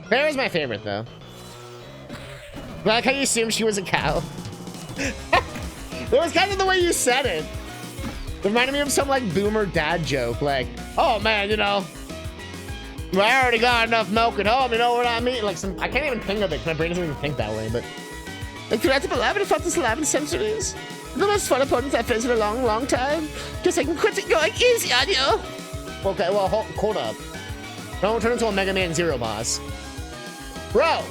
Claire is my favorite, though. I like how you assumed she was a cow. It was kind of the way you said it. It reminded me of some, like, boomer dad joke. Like, oh, man, you know, I already got enough milk at home, you know what I mean? Like, I can't even think of it, because my brain doesn't even think that way, but... Like, throughout the 11, I felt this 11 centuries. The most fun opponents I've faced in a long, long time. Just I can quit it going easy on you. Okay, well, hold up. Don't turn into a Mega Man Zero boss. Bro!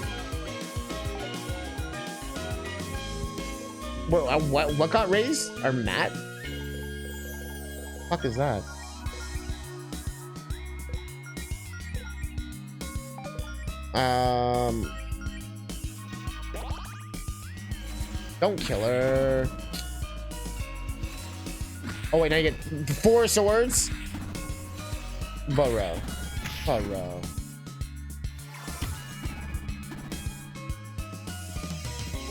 What got raised? Our mat? What the fuck is that? Don't kill her. Oh wait, now you get 4 swords? Burrow. Burrow.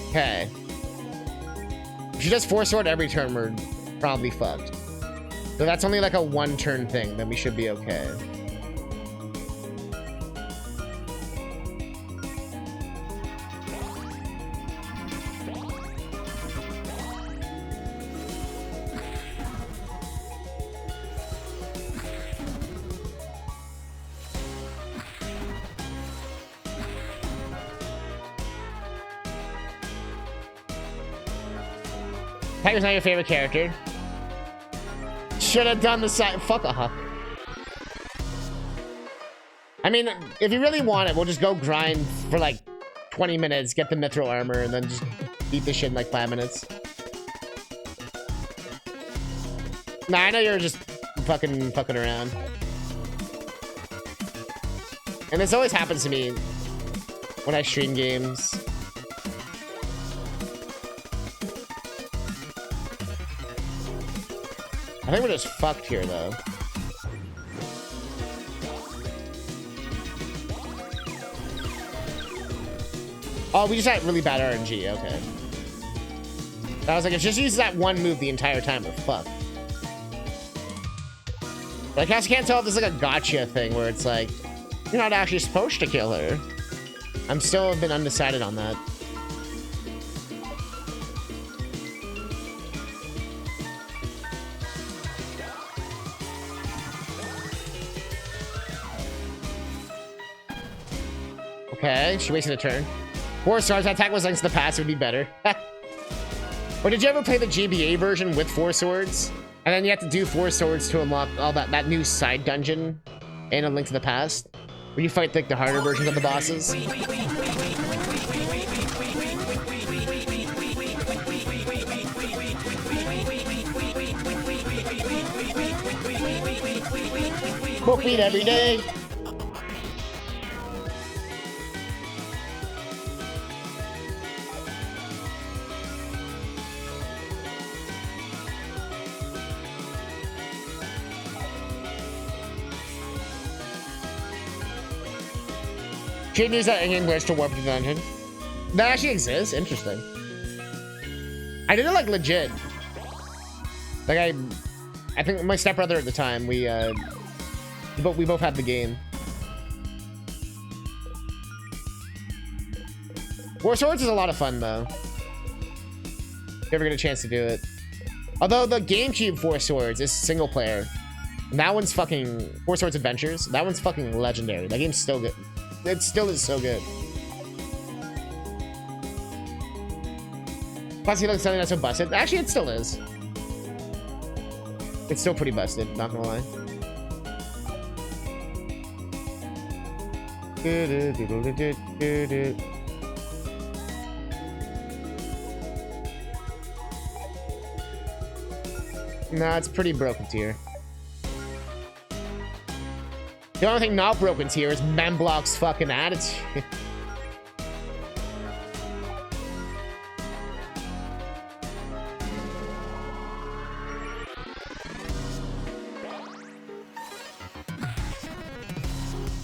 Okay. If she does 4 sword every turn, we're probably fucked. So that's only like a 1-turn thing, then we should be okay. Tiger's not your favorite character. Should have done the side. Fuck off. I mean, if you really want it, we'll just go grind for like 20 minutes, get the mithril armor, and then just beat this shit in like 5 minutes. Nah, I know you're just fucking around. And this always happens to me when I stream games. I think we're just fucked here, though. Oh, we just had really bad RNG. Okay. I was like, if just uses that one move the entire time, we're fucked. Like, I just can't tell if this is like a gotcha thing where it's like, you're not actually supposed to kill her. I'm still a bit undecided on that. Okay, she wasted a turn. 4 stars, that attack was against the pass, it would be better. Or did you ever play the GBA version with 4 swords? And then you have to do 4 swords to unlock all that new side dungeon in A Link to the Past, where you fight like the harder versions of the bosses. Book meat every day. Should use that in English to warp the dungeon. That actually exists. Interesting. I did it like legit. Like I think my stepbrother at the time, we both had the game. 4 swords is a lot of fun though. If you ever get a chance to do it. Although the GameCube 4 swords is single player. And that one's fucking 4 Swords Adventures. That one's fucking legendary. That game's still good. It still is so good. Plus, he looks something that's so busted. Actually, it still is. It's still pretty busted, not gonna lie. Nah, it's pretty broken tier. The only thing not broken here is Memblock's fucking attitude.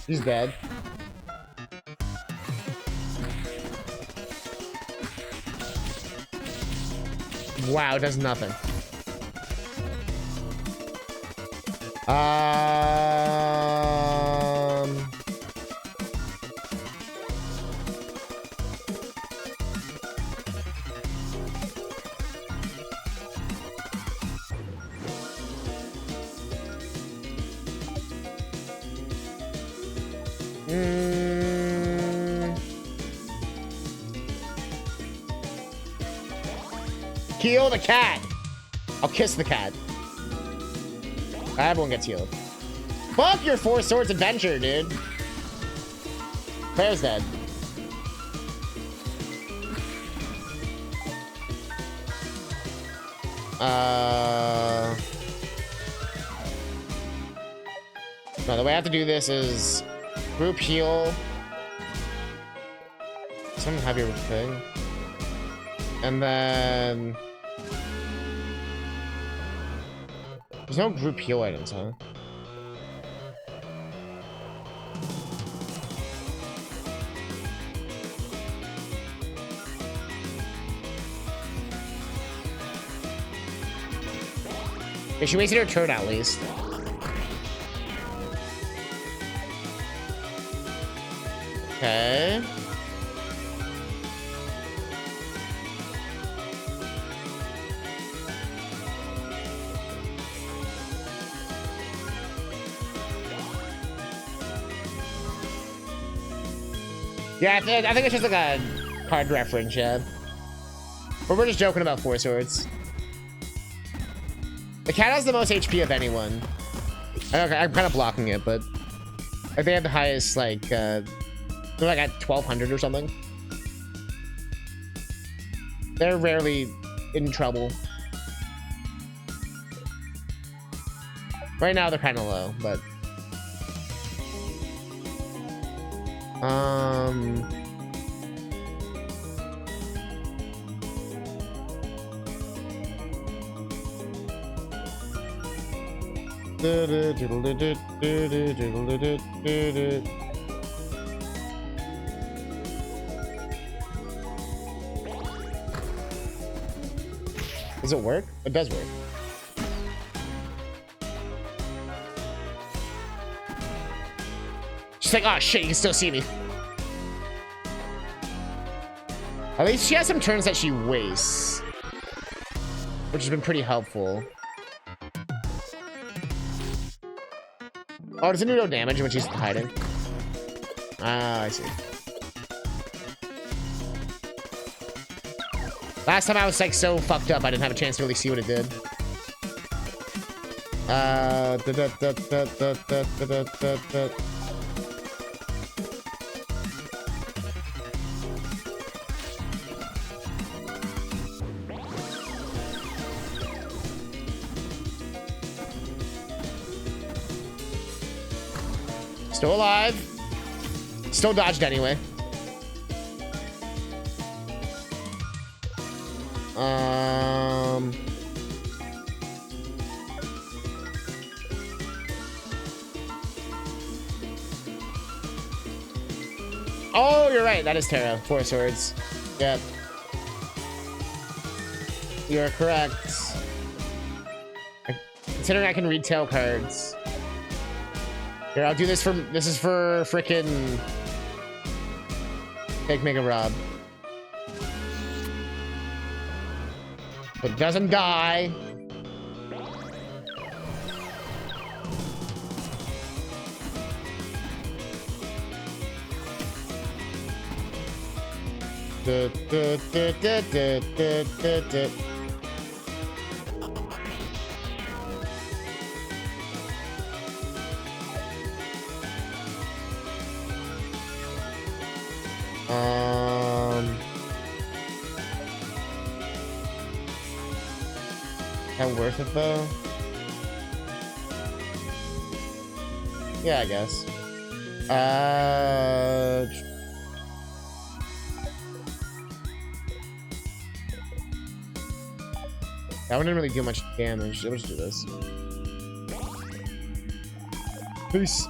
He's dead. Wow, does nothing. Kill the cat. I'll kiss the cat. Everyone gets healed. Fuck your 4 Swords Adventure, dude. Claire's dead. No, the way I have to do this is group heal. Some heavier thing. And then there's no group heal items, huh? Yeah, she wasted her turn at least. Okay. Yeah, I think it's just like a card reference, yeah. But we're just joking about 4 swords. The cat has the most HP of anyone. Okay, I'm kind of blocking it, but they have the highest, like, they're like at 1200 or something. They're rarely in trouble. Right now they're kind of low, but does it work? It does work. She's like, oh shit, you can still see me. At least she has some turns that she wastes, which has been pretty helpful. Oh, does it do no damage when she's hiding? Ah, I see. Last time I was like so fucked up, I didn't have a chance to really see what it did. Still alive. Still dodged anyway. Oh, you're right. That is Terra. 4 swords. Yep. You're correct. Considering I can read tail cards. Here, I'll do this for... This is for frickin' Fake Mega Rob. But it doesn't die. That worth it though? Yeah, I guess. That one didn't really do much damage. Let's do this. Peace.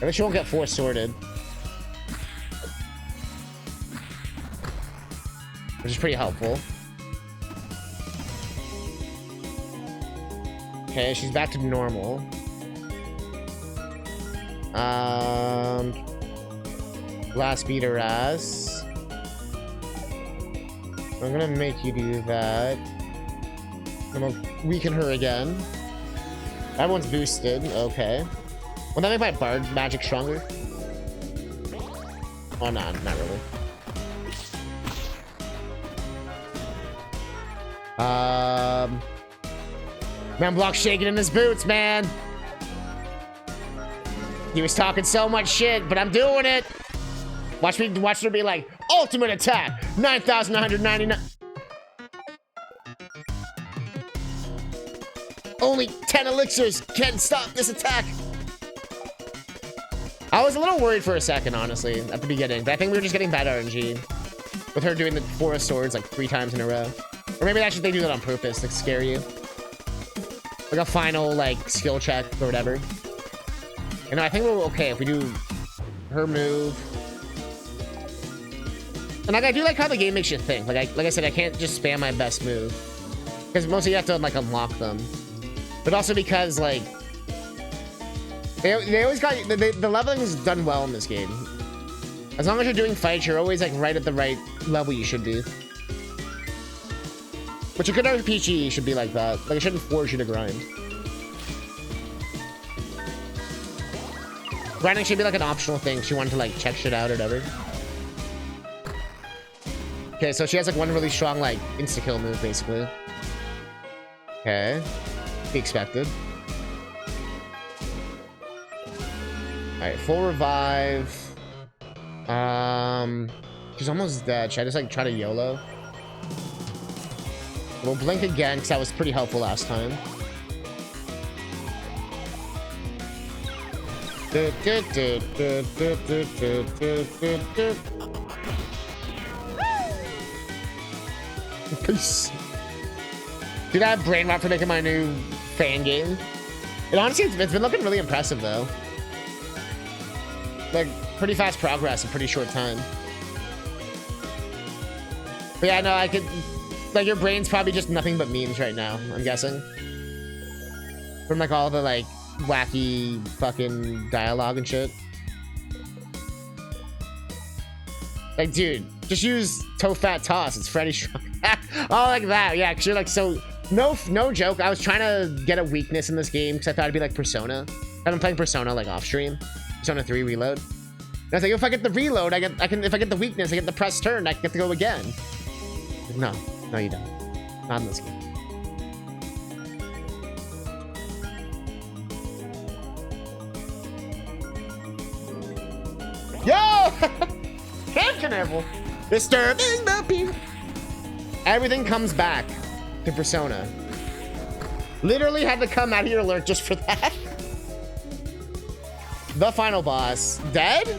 I wish you won't get 4 sorted. Which is pretty helpful. Okay, she's back to normal. Last beat her ass. I'm gonna make you do that. I'm gonna weaken her again. That one's boosted. Okay. Will that make my bard magic stronger? Oh, no, not really. Man, Block shaking in his boots, man. He was talking so much shit, but I'm doing it. Watch her be like, ultimate attack, 9,999. Only 10 elixirs can stop this attack. I was a little worried for a second, honestly, at the beginning, but I think we were just getting bad RNG with her doing the 4 swords like 3 times in a row. Or maybe that's just they do that on purpose, like scare you. Like a final like skill check or whatever. And I think we're okay if we do her move. And like I do like how the game makes you think. Like I said, I can't just spam my best move. Because mostly you have to like unlock them. But also because like they always got the leveling is done well in this game. As long as you're doing fights, you're always like right at the right level you should be. Which a good RPG should be like that. Like, it shouldn't force you to grind. Grinding should be like an optional thing. She wanted to like check shit out or whatever. Okay, so she has like one really strong like insta-kill move, basically. Okay. Be expected. Alright, full revive. She's almost dead. Should I just like try to YOLO? We'll blink again, because that was pretty helpful last time. Peace. Dude, I have brain rot for making my new fan game. And honestly, it's been looking really impressive, though. Like, pretty fast progress in pretty short time. But yeah, no, I could... Like, your brain's probably just nothing but memes right now, I'm guessing. From, like, all the, like, wacky fucking dialogue and shit. Like, dude, just use toe fat toss. It's Freddy Strong. Oh, like that. Yeah, because you're like, so... No joke. I was trying to get a weakness in this game because I thought it'd be like Persona. I've been playing Persona, like, off-stream. Persona 3 Reload. And I was like, if I get the reload, if I get the weakness, I get the press turn, I get to go again. No, you don't. Not in this game. Yo! CousinCatnip. Disturbing the people. Everything comes back to Persona. Literally had to come out here alert just for that. The final boss. Dead?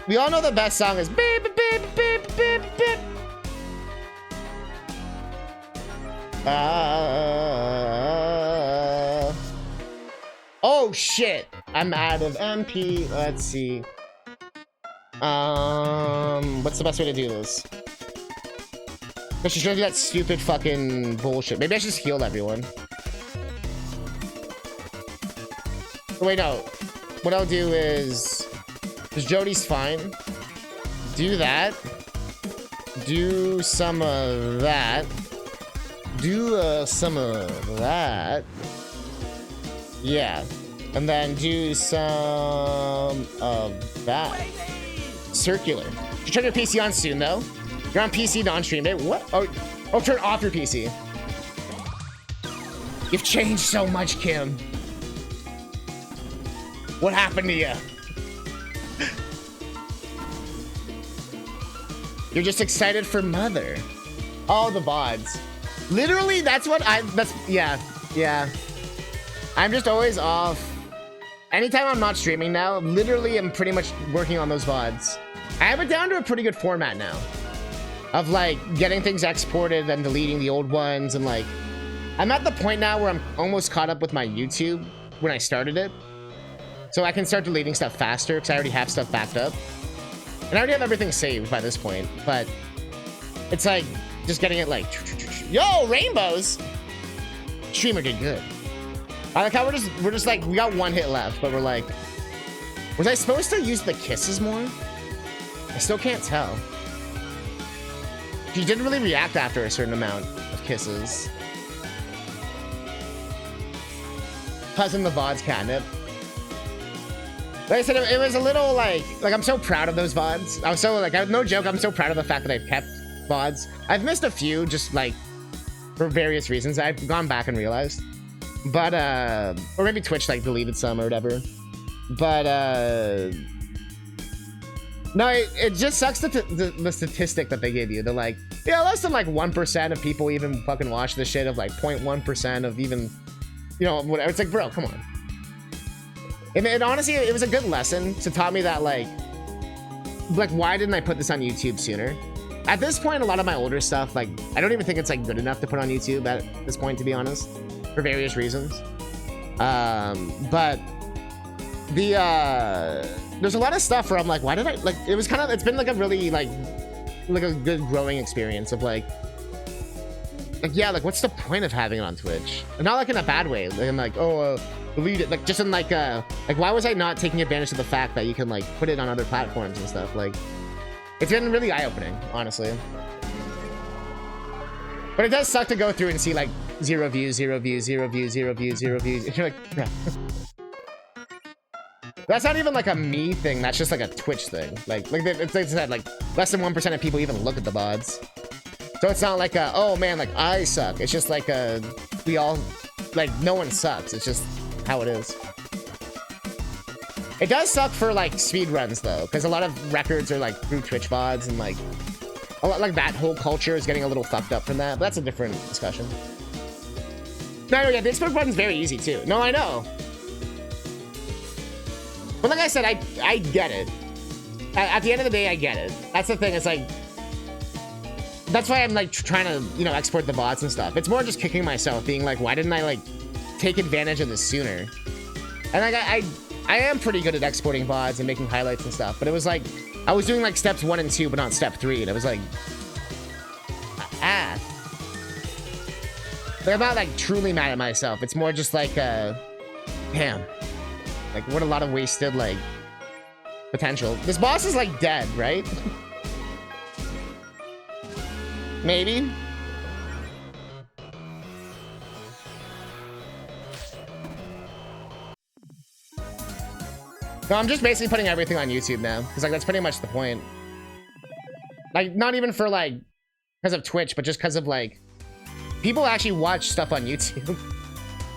We all know the best song is beep, beep, beep, beep, beep, beep. Oh shit. I'm out of MP. Let's see. What's the best way to do this? She's gonna do that stupid fucking bullshit. Maybe I should just heal everyone. Wait, no. What I'll do is... Because Jody's fine. Do that. Do some of that. Do some of that. Yeah. And then do some of that. Circular. You turn your PC on soon, though. You're on PC, not on stream. What? Oh, turn off your PC. You've changed so much, Kim. What happened to you? You're just excited for Mother. Oh, the VODs. Literally, yeah. I'm just always off. Anytime I'm not streaming now, literally I'm pretty much working on those VODs. I have it down to a pretty good format now. Of like getting things exported and deleting the old ones, and like I'm at the point now where I'm almost caught up with my YouTube when I started it. So I can start deleting stuff faster because I already have stuff backed up. And I already have everything saved by this point, but it's like just getting it like, yo, rainbows. Streamer did good. I like how we're just like, we got one hit left, but we're like, was I supposed to use the kisses more? I still can't tell. She didn't really react after a certain amount of kisses. Cousin the VODs catnip. Like I said, it was a little like I'm so proud of those VODs. I was so like, no joke, I'm so proud of the fact that I've kept VODs. I've missed a few just like for various reasons. I've gone back and realized. But, or maybe Twitch like deleted some or whatever. But, no, it just sucks the statistic that they give you. They're like, yeah, less than like 1% of people even fucking watch this shit, of like 0.1% of even, you know, whatever. It's like, bro, come on. And honestly, it was a good lesson to taught me that like, why didn't I put this on YouTube sooner? At this point, a lot of my older stuff, like, I don't even think it's like good enough to put on YouTube at this point, to be honest, for various reasons. But there's a lot of stuff where I'm like, why did I, like, it was kind of, it's been like a really like a good growing experience of like, yeah, like what's the point of having it on Twitch? And not like in a bad way. Like, I'm like, oh, delete it. Like just in like why was I not taking advantage of the fact that you can like put it on other platforms and stuff? Like, it's been really eye-opening, honestly. But it does suck to go through and see like 0 views, 0 views, 0 views, 0 views, 0 views. And you're like, yeah. That's not even like a me thing. That's just like a Twitch thing. Like it's like I said, like less than 1% of people even look at the VODs. So it's not like oh man, like I suck. It's just like we all, like no one sucks. It's just how it is. It does suck for like speed runs though, because a lot of records are like through Twitch VODs, and like Like that whole culture is getting a little fucked up from that, but that's a different discussion. Like that whole culture is getting a little fucked up from that, but that's a different discussion. No, yeah, the export button's very easy too. No, I know. But like I said, I get it. At the end of the day, I get it. That's the thing. It's like, that's why I'm like trying to, you know, export the bots and stuff. It's more just kicking myself, being like, why didn't I like take advantage of this sooner? And like I am pretty good at exporting bots and making highlights and stuff, but it was like I was doing like steps 1 and 2, but not step 3, and it was like, But I'm not like truly mad at myself. It's more just like, damn. Like, what a lot of wasted, like, potential. This boss is, like, dead, right? Maybe? No, I'm just basically putting everything on YouTube now. Because, like, that's pretty much the point. Like, not even for, like, because of Twitch, but just because of, like, people actually watch stuff on YouTube.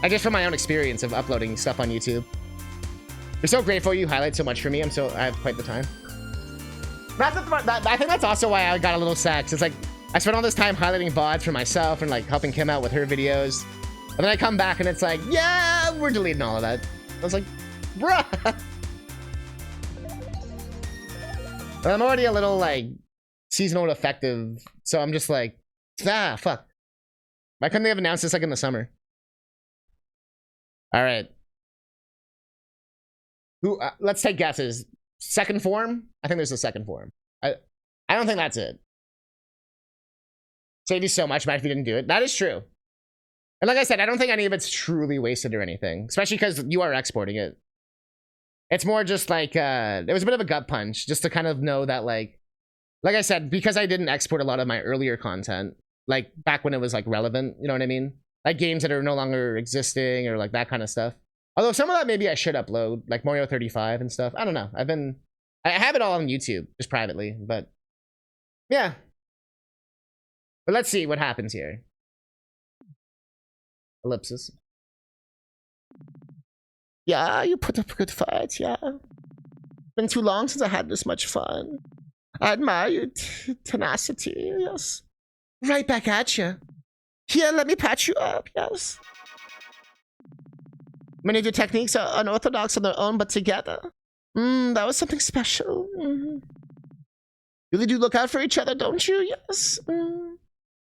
I just from my own experience of uploading stuff on YouTube. We're so grateful you highlight so much for me. I have quite the time. I think that's also why I got a little sad. It's like, I spent all this time highlighting VODs for myself and like helping Kim out with her videos. And then I come back and it's like, yeah, we're deleting all of that. I was like, bruh. But I'm already a little like seasonal effective. So I'm just like, fuck. Why couldn't they have announced this like in the summer? All right. Who? Let's take guesses. Second form? I think there's a second form. I don't think that's it. Save you so much, Matt, if you didn't do it. That is true. And like I said, I don't think any of it's truly wasted or anything. Especially because you are exporting it. It's more just like, it was a bit of a gut punch. Just to kind of know that like I said, because I didn't export a lot of my earlier content. Like, back when it was, like, relevant. You know what I mean? Like, games that are no longer existing or, like, that kind of stuff. Although some of that maybe I should upload. Like, Mario 35 and stuff. I don't know. I have it all on YouTube. Just privately. But, yeah. But let's see what happens here. Ellipsis. Yeah, you put up a good fight. Yeah. Been too long since I had this much fun. I admire your tenacity. Yes. Right back at you. Here, let me patch you up, yes. Many of your techniques are unorthodox on their own, but together. That was something special. You really do look out for each other, don't you? Yes.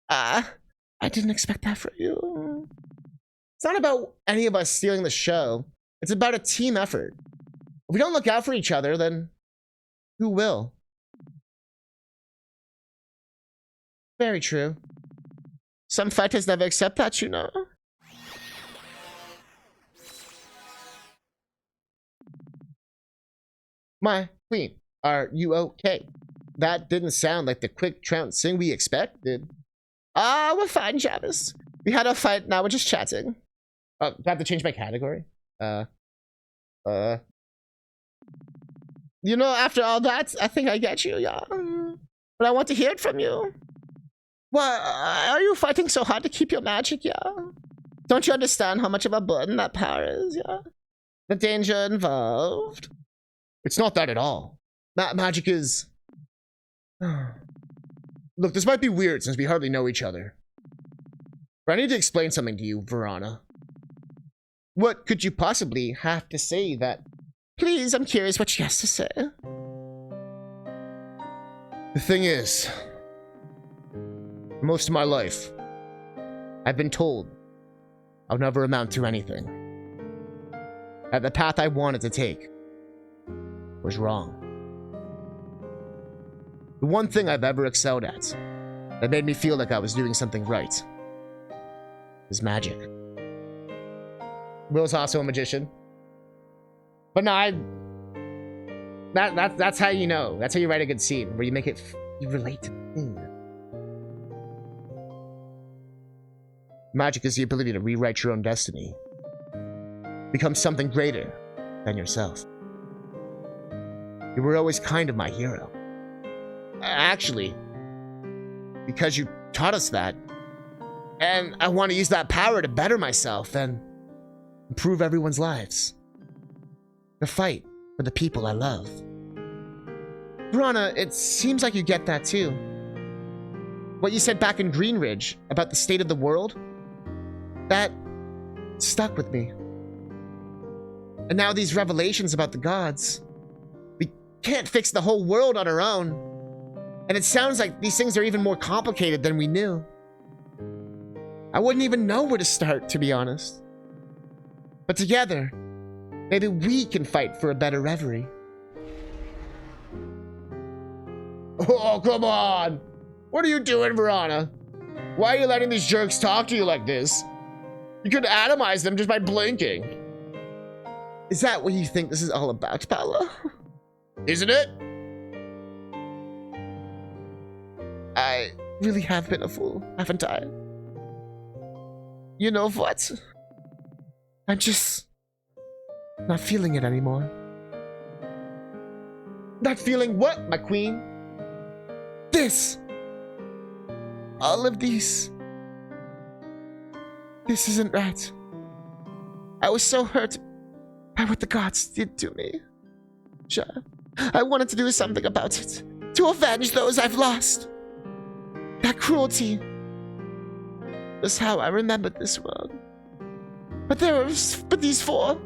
I didn't expect that for you. It's not about any of us stealing the show. It's about a team effort. If we don't look out for each other, then who will? Very true. Some fighters never accept that, you know. My queen, are you okay? That didn't sound like the quick trouncing we expected. We're fine, Travis. We had a fight, now we're just chatting. Oh, do I have to change my category? You know, after all that, I think I get you, yeah. But I want to hear it from you. Why are you fighting so hard to keep your magic, yeah? Don't you understand how much of a burden that power is, yeah? The danger involved? It's not that at all. That magic is... Look, this might be weird since we hardly know each other. But I need to explain something to you, Verana. What could you possibly have to say that... Please, I'm curious what she has to say. The thing is... Most of my life, I've been told I'll never amount to anything. That the path I wanted to take was wrong. The one thing I've ever excelled at that made me feel like I was doing something right is magic. Will's also a magician. But no, that's how you know. That's how you write a good scene, where you make it, you relate to the thing. Magic is the ability to rewrite your own destiny. Become something greater than yourself. You were always kind of my hero. Actually, because you taught us that. And I want to use that power to better myself and improve everyone's lives. To fight for the people I love. Verana, it seems like you get that too. What you said back in Greenridge about the state of the world, that stuck with me. And now these revelations about the gods. We can't fix the whole world on our own. And it sounds like these things are even more complicated than we knew. I wouldn't even know where to start, to be honest. But together, maybe we can fight for a better reverie. Oh, come on! What are you doing, Verona? Why are you letting these jerks talk to you like this? You could atomize them just by blinking. Is that what you think this is all about, Paolo? Isn't it? I really have been a fool, haven't I? You know what? I'm just not feeling it anymore. Not feeling what, my queen? This. All of these. This isn't right. I was so hurt by what the gods did to me. Sure, I wanted to do something about it. To avenge those I've lost. That cruelty was how I remembered this world. But these four,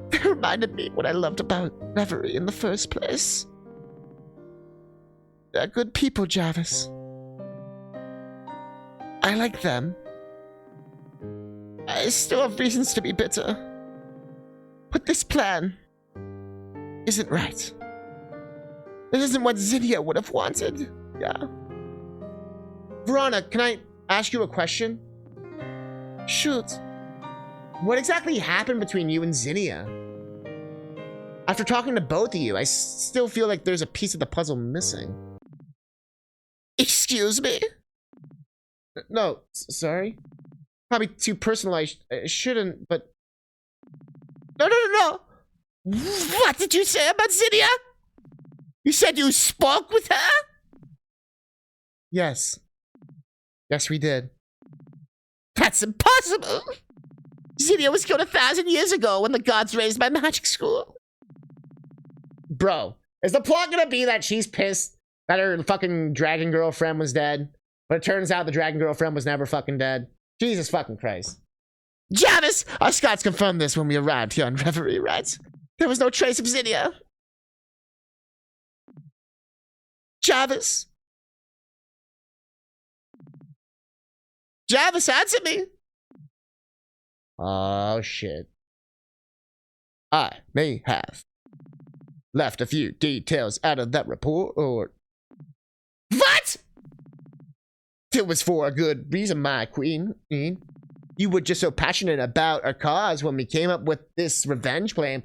they reminded me what I loved about reverie in the first place. They're good people, Jarvis. I like them. I still have reasons to be bitter. But this plan isn't right. It isn't what Zinnia would have wanted. Yeah. Verona, can I ask you a question? Shoot. What exactly happened between you and Zinnia? After talking to both of you, I still feel like there's a piece of the puzzle missing. Excuse me? No, sorry? Probably too personal, I shouldn't, but... No. What did you say about Zinnia? You said you spoke with her? Yes. Yes, we did. That's impossible! Zinnia was killed 1,000 years ago when the gods raised my magic school. Bro, is the plot gonna be that she's pissed that her fucking dragon girlfriend was dead? But it turns out the dragon girlfriend was never fucking dead. Jesus fucking Christ. Jarvis! Our scouts confirmed this when we arrived here on Reverie, right? There was no trace of Zinnia. Jarvis? Jarvis, answer me! Oh, shit. I may have left a few details out of that report, or... What?! It was for a good reason, my queen. You were just so passionate about our cause when we came up with this revenge plan.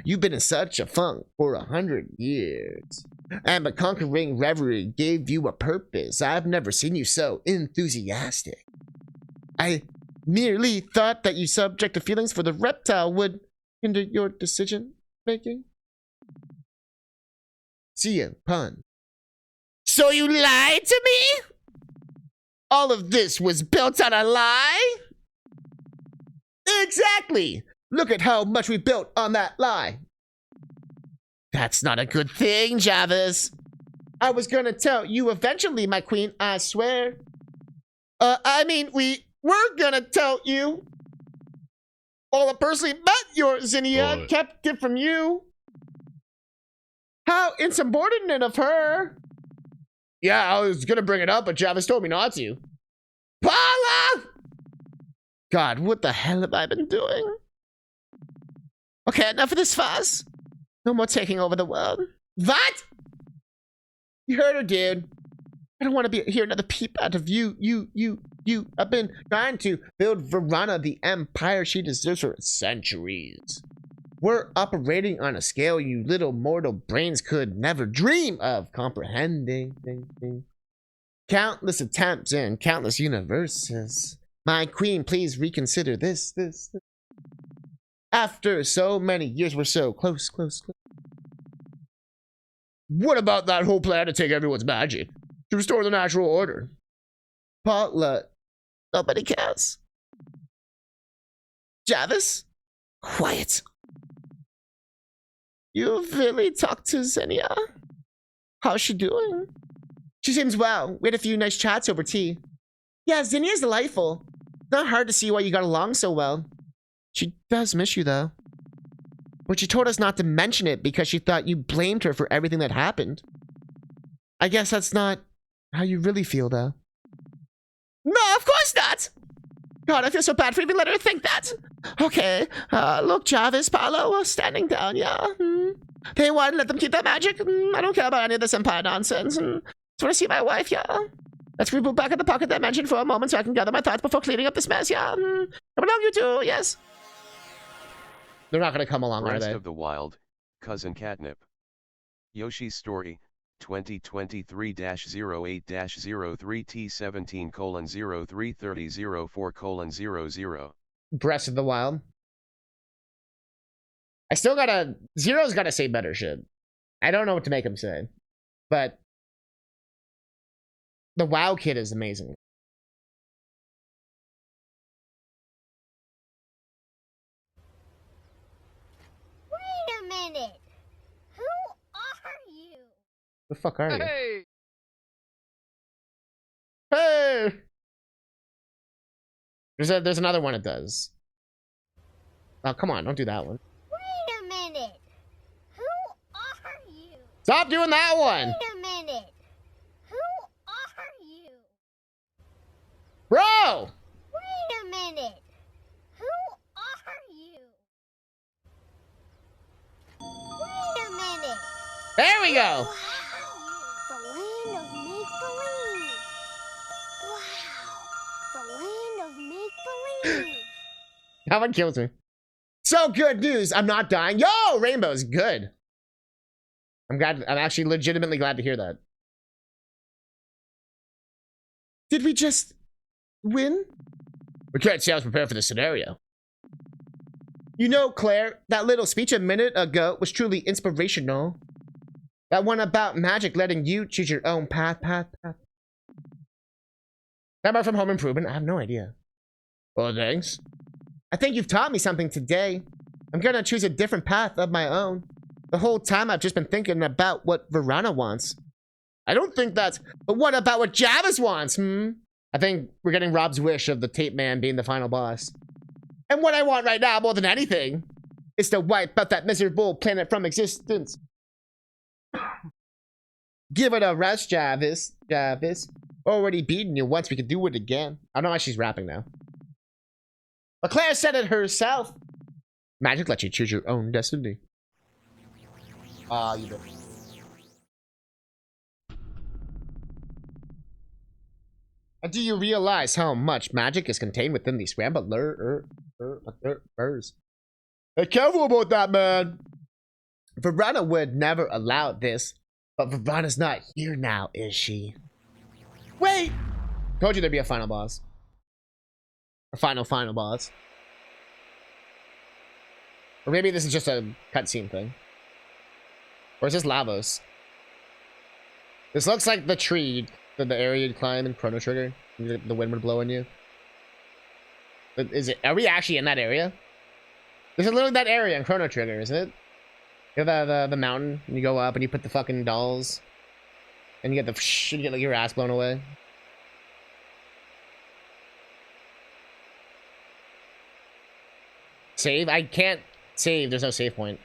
You've been in such a funk for 100 years. And the conquering reverie gave you a purpose. I've never seen you so enthusiastic. I merely thought that you subject to feelings for the reptile would hinder your decision making. See ya, pun. So you lied to me? All of this was built on a lie? Exactly! Look at how much we built on that lie. That's not a good thing, Jarvis. I was gonna tell you eventually, my queen, I swear. We were gonna tell you. All I personally met your Zinnia kept it from you. How insubordinate of her. Yeah, I was gonna bring it up, but Jarvis told me not to. Paula! God, what the hell have I been doing? Okay, enough of this fuss. No more taking over the world. What? You heard her, dude. I don't want to hear another peep out of you. I've been trying to build Verona the empire she deserves for centuries. We're operating on a scale you little mortal brains could never dream of comprehending. Countless attempts and countless universes. My queen, please reconsider this. After so many years, we're so close. What about that whole plan to take everyone's magic? To restore the natural order? Paula, nobody cares. Jarvis? Quiet. You've really talked to Zinnia? How's she doing? She seems well. We had a few nice chats over tea. Yeah, Zinnia's delightful. It's not hard to see why you got along so well. She does miss you, though. But she told us not to mention it because she thought you blamed her for everything that happened. I guess that's not how you really feel, though. No, of course not! God, I feel so bad for even letting her think that. Okay, look, Jarvis, Paolo, standing down, yeah. They want, let them keep that magic. I don't care about any of this Empire nonsense. Just want to see my wife, yeah. Let's reboot back at the pocket dimension for a moment so I can gather my thoughts before cleaning up this mess, yeah. Come along, you two, yes. They're not going to come along, are they? Breast of the Wild, CousinCatnip. Yoshi's Story, 2023-08-03T17:033004:00. Breast of the Wild. I still gotta... Zero's gotta say better shit. I don't know what to make him say. But... the WoW kid is amazing. Wait a minute. Who are you? The fuck are you? Hey! Hey! There's another one it does. Oh, come on, don't do that one. Wait a minute. Who are you? Stop doing that one! Wait a minute. Who are you? Bro! Wait a minute. Who are you? Wait a minute. There we go! Wow. The land of make-believe. Wow. The land of make-believe. That one kills me. So good news, I'm not dying. Yo, Rainbow's good. I'm actually legitimately glad to hear that. Did we just win? We can't say I was prepared for the scenario. You know, Claire, that little speech a minute ago was truly inspirational. That one about magic letting you choose your own path. That about from Home Improvement? I have no idea. Well, thanks. I think you've taught me something today. I'm gonna choose a different path of my own. The whole time I've just been thinking about what Verana wants. I don't think that's... But what about what Javis wants, I think we're getting Rob's wish of the Tape Man being the final boss. And what I want right now, more than anything, is to wipe out that miserable planet from existence. Give it a rest, Javis. Already beaten you once, we can do it again. I don't know why she's rapping now. But Claire said it herself. Magic lets you choose your own destiny. You bet. And do you realize how much magic is contained within these scrambled birds? Be careful about that, man. Verana would never allow this, but Verana's not here now, is she? Wait! Told you there'd be a final boss. A final boss. Or maybe this is just a cutscene thing. Or is this Lavos? This looks like the tree, the area you'd climb in Chrono Trigger. The wind would blow on you. Is it? Are we actually in that area? This is literally that area in Chrono Trigger, isn't it? You have the mountain, and you go up, and you put the fucking dolls, and you get you get like your ass blown away. Save? I can't save. There's no save point.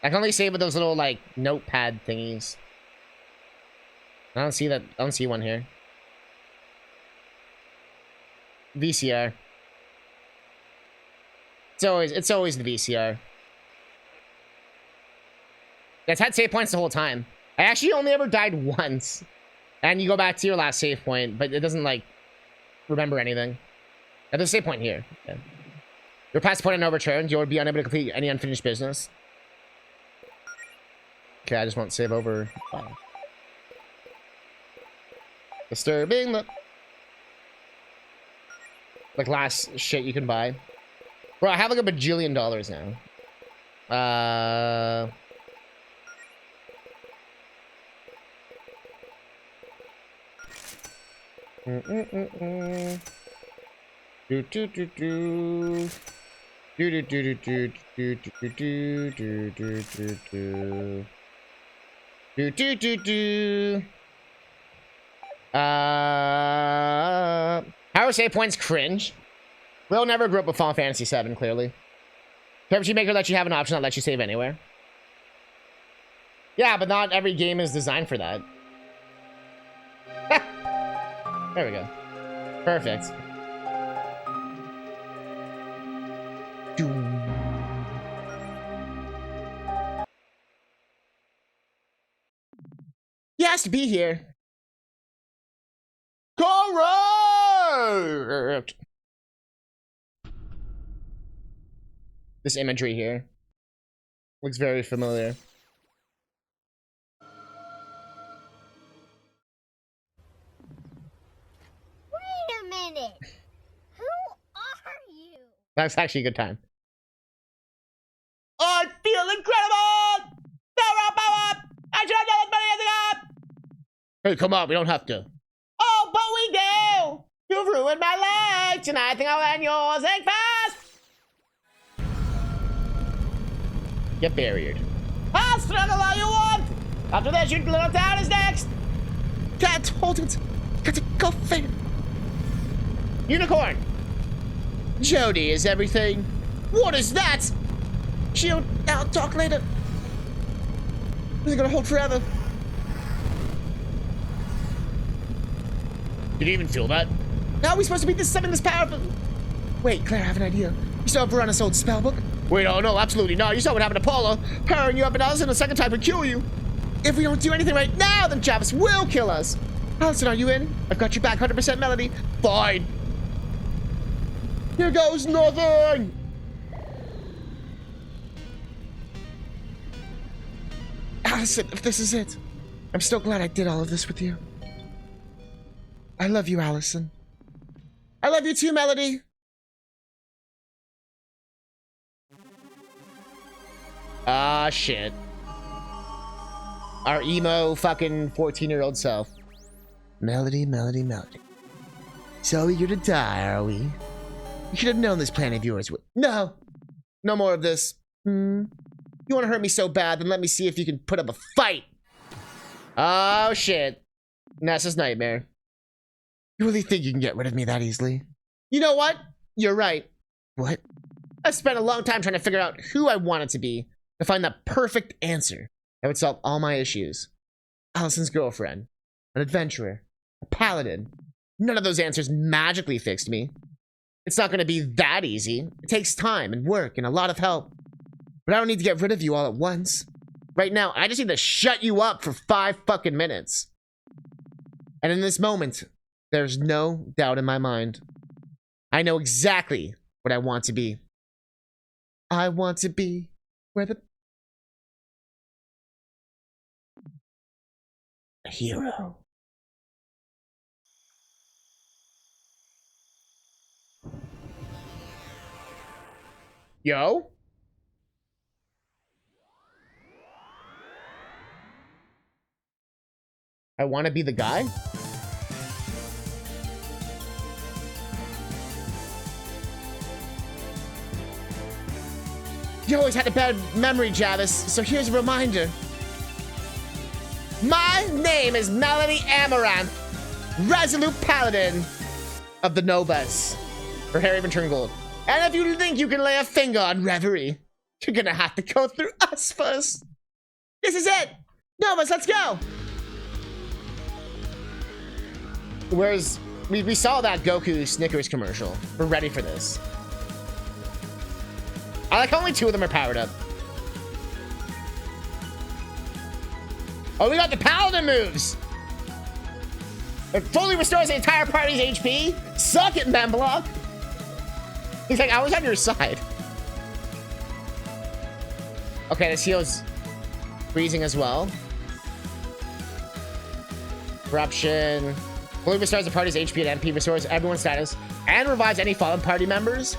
I can only save with those little like notepad thingies. I don't see that. I don't see one here. VCR. It's always the VCR. It's had save points the whole time. I actually only ever died once. And you go back to your last save point, but it doesn't like remember anything. There's a save point here. Yeah. Your past point of no return. You'll be unable to complete any unfinished business. Okay, I just won't save over. Disturbing. Like last shit you can buy. Bro, I have like a bajillion dollars now. Do do do do. Power save points cringe. Will never grew up with Final Fantasy VII, clearly. RPG Maker lets you have an option that lets you save anywhere. Yeah, but not every game is designed for that. There we go. Perfect. He has to be here. Correct. This imagery here looks very familiar. Wait a minute. Who are you? That's actually a good time. I feel incredible! Power! I should have done as many as I got! Hey, come on, we don't have to. Oh, but we do! You've ruined my life! Tonight I think I'll end yours. Think fast! Get buried. I'll struggle all you want! After this, your little town is next! Can't hold it! Got to go fair! Unicorn! Jody is everything. What is that? Shield, I'll talk later. This is gonna hold forever. Did you even feel that? How are we supposed to beat this something this powerful? Wait, Claire, I have an idea. You saw Veronica's old spellbook? Wait, oh no, absolutely not. You saw what happened to Paula. Powering you up and Allison a second time would kill you. If we don't do anything right now, then Travis will kill us. Allison, are you in? I've got you back 100% Melody. Fine. Here goes nothing. Allison, if this is it, I'm so glad I did all of this with you. I love you, Allison. I love you too, Melody. Ah, shit. Our emo fucking 14-year-old self. Melody, Melody, Melody. So eager to die, are we? You should have known this plan of yours would. No! No more of this. You want to hurt me so bad, then let me see if you can put up a fight. Oh, shit. Nessa's nightmare. You really think you can get rid of me that easily? You know what? You're right. What? I spent a long time trying to figure out who I wanted to be, to find that perfect answer that would solve all my issues. Allison's girlfriend, an adventurer, a paladin. None of those answers magically fixed me. It's not going to be that easy. It takes time and work and a lot of help. But I don't need to get rid of you all at once. Right now, I just need to shut you up for 5 fucking minutes. And in this moment, there's no doubt in my mind. I know exactly what I want to be. I want to be where the hero. Yo? I want to be the guy? You always had a bad memory, Javis, so here's a reminder. My name is Melody Amaranth, Resolute Paladin of the Novas, for Harry Gold. And if you think you can lay a finger on Reverie, you're gonna have to go through us first. This is it! Novas, let's go! Whereas, we saw that Goku Snickers commercial. We're ready for this. I like only 2 of them are powered up. Oh, we got the Paladin moves! It fully restores the entire party's HP. Suck it, Memblock! He's like, I was on your side. Okay, this heals freezing as well. Corruption. Fully restores the party's HP and MP, restores everyone's status, and revives any fallen party members.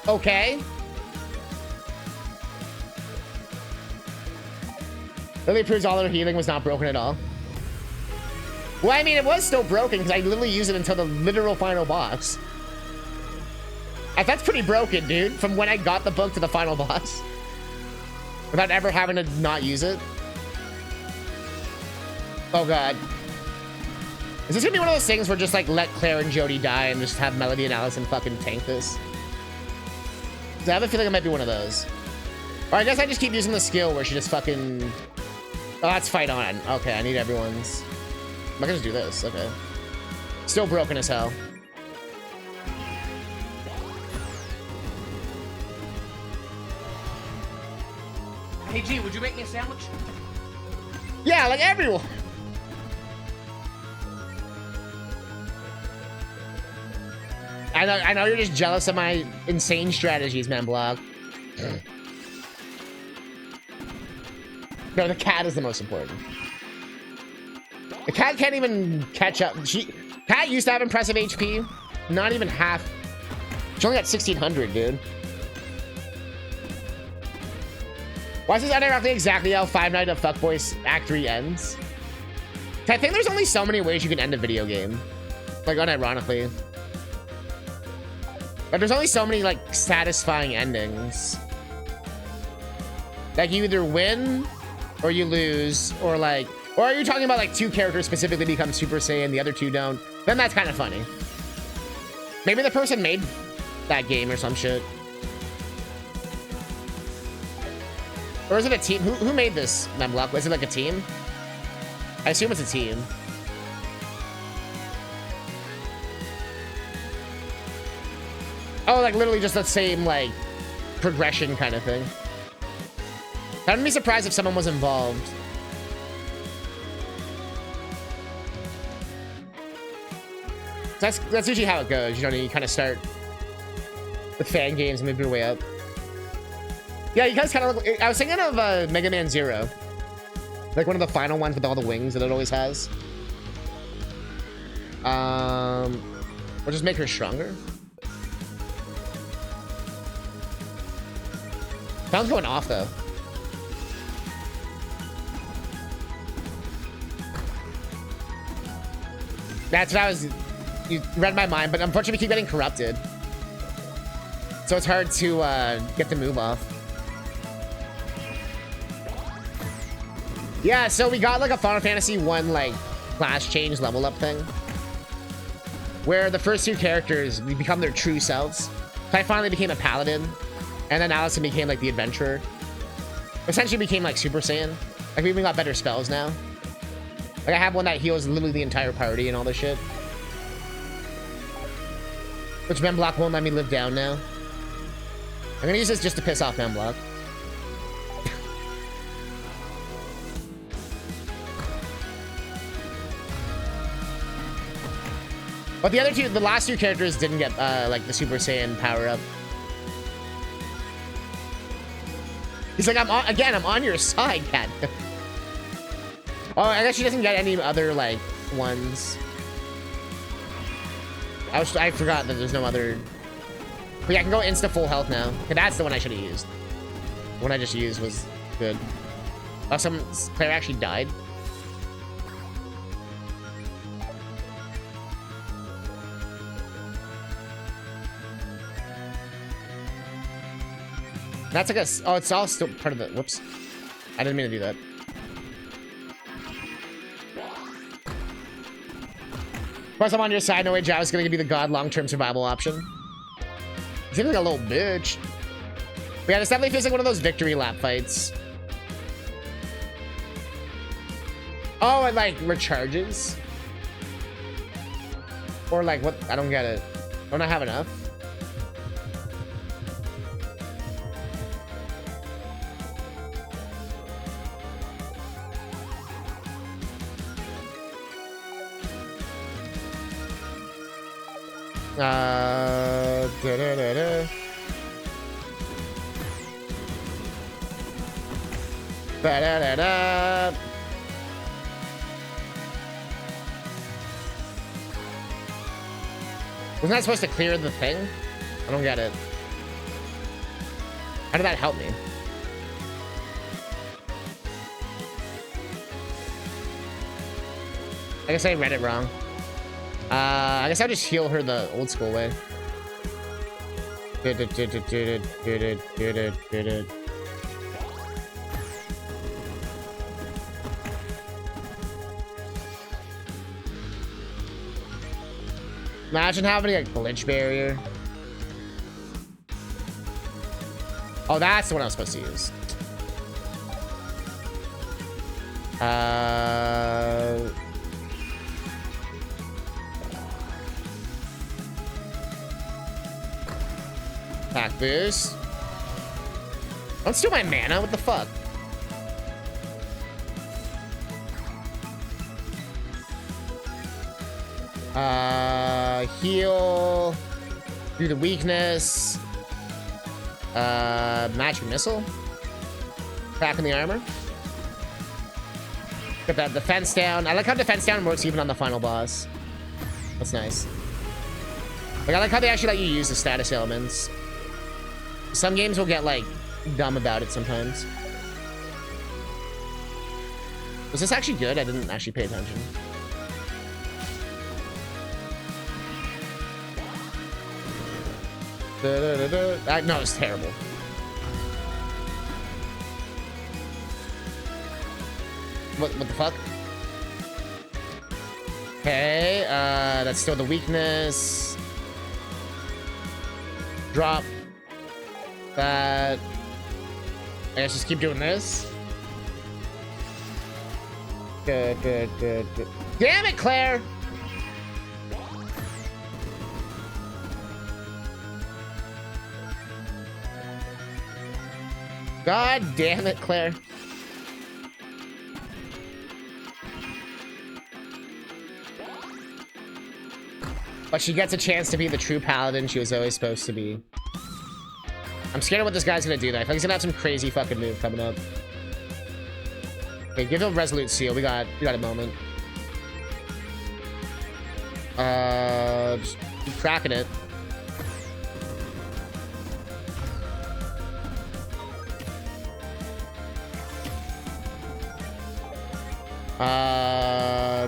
Okay. Literally proves all their healing was not broken at all. Well, I mean, it was still broken because I literally used it until the literal final boss. That's pretty broken, dude. From when I got the book to the final boss. Without ever having to not use it. Oh god. Is this gonna be one of those things where just like let Claire and Jody die and just have Melody and Allison fucking tank this? 'Cause I have a feeling it might be one of those. Or I guess I just keep using the skill where she just fucking... Oh, that's fight on. Okay, I need everyone's... I'm gonna just do this. Okay. Still broken as hell. Hey G, would you make me a sandwich? Yeah, like everyone. I know you're just jealous of my insane strategies, man, Blog. No, the cat is the most important. The cat can't even catch up. Cat used to have impressive HP. Not even half. She only got 1600, dude. Why is this unironically exactly how Five Nights at Fuckboys Act 3 ends? I think there's only so many ways you can end a video game. Like, unironically. But there's only so many, like, satisfying endings. Like, you either win, or you lose, or, like... Or are you talking about, like, two characters specifically become Super Saiyan, the other two don't? Then that's kind of funny. Maybe the person made that game or some shit. Or is it a team? Who made this, Memlock? Was it like a team? I assume it's a team. Oh, like literally just the same, like, progression kind of thing. I wouldn't be surprised if someone was involved. That's usually how it goes. You know, you kind of start with fan games and move your way up. Yeah, you guys kind of look... I was thinking of Mega Man Zero. Like one of the final ones with all the wings that it always has. We'll just make her stronger. Sounds going off, though. That's what I was... You read my mind, but unfortunately we keep getting corrupted. So it's hard to get the move off. Yeah, so we got like a Final Fantasy 1 like class change level up thing. Where the first two characters, we become their true selves. So I finally became a paladin. And then Allison became like the adventurer. Essentially became like Super Saiyan. Like we even got better spells now. Like I have one that heals literally the entire party and all this shit. Which Memblock won't let me live down now. I'm gonna use this just to piss off Memblock. But the other two, the last two characters didn't get like the Super Saiyan power up. He's like, I'm on your side, cat. Oh, I guess she doesn't get any other like ones. I forgot that there's no other. But yeah, I can go insta full health now. Okay, that's the one I should have used. The one I just used was good. Oh, some player actually died. That's like a... Oh, it's all still part of the... Whoops. I didn't mean to do that. Of course, I'm on your side. No way Java's gonna give you the god long-term survival option. He seems like a little bitch. But yeah, this definitely feels like one of those victory lap fights. Oh, it like recharges? Or like, what? I don't get it. Don't I have enough? Da-da-da-da. Ba-da-da-da. Wasn't that supposed to clear the thing? I don't get it. How did that help me? I guess I read it wrong. I guess I'll just heal her the old school way. Imagine having a glitch barrier. Oh, that's the one I was supposed to use. Attack boost. Don't steal my mana. What the fuck? Heal. Do the weakness. Magic missile. Crack in the armor. Get that defense down. I like how defense down works even on the final boss. That's nice. Like, I like how they actually let you use the status elements. Some games will get, like, dumb about it sometimes. Was this actually good? I didn't actually pay attention. No, it's terrible. What the fuck? Okay, that's still the weakness. Drop that. I guess just keep doing this. Good. Damn it, Claire! God damn it, Claire. But she gets a chance to be the true paladin she was always supposed to be. I'm scared of what this guy's gonna do though. I think he's gonna have some crazy fucking move coming up. Okay, give him Resolute Seal. We got a moment. Just keep cracking it.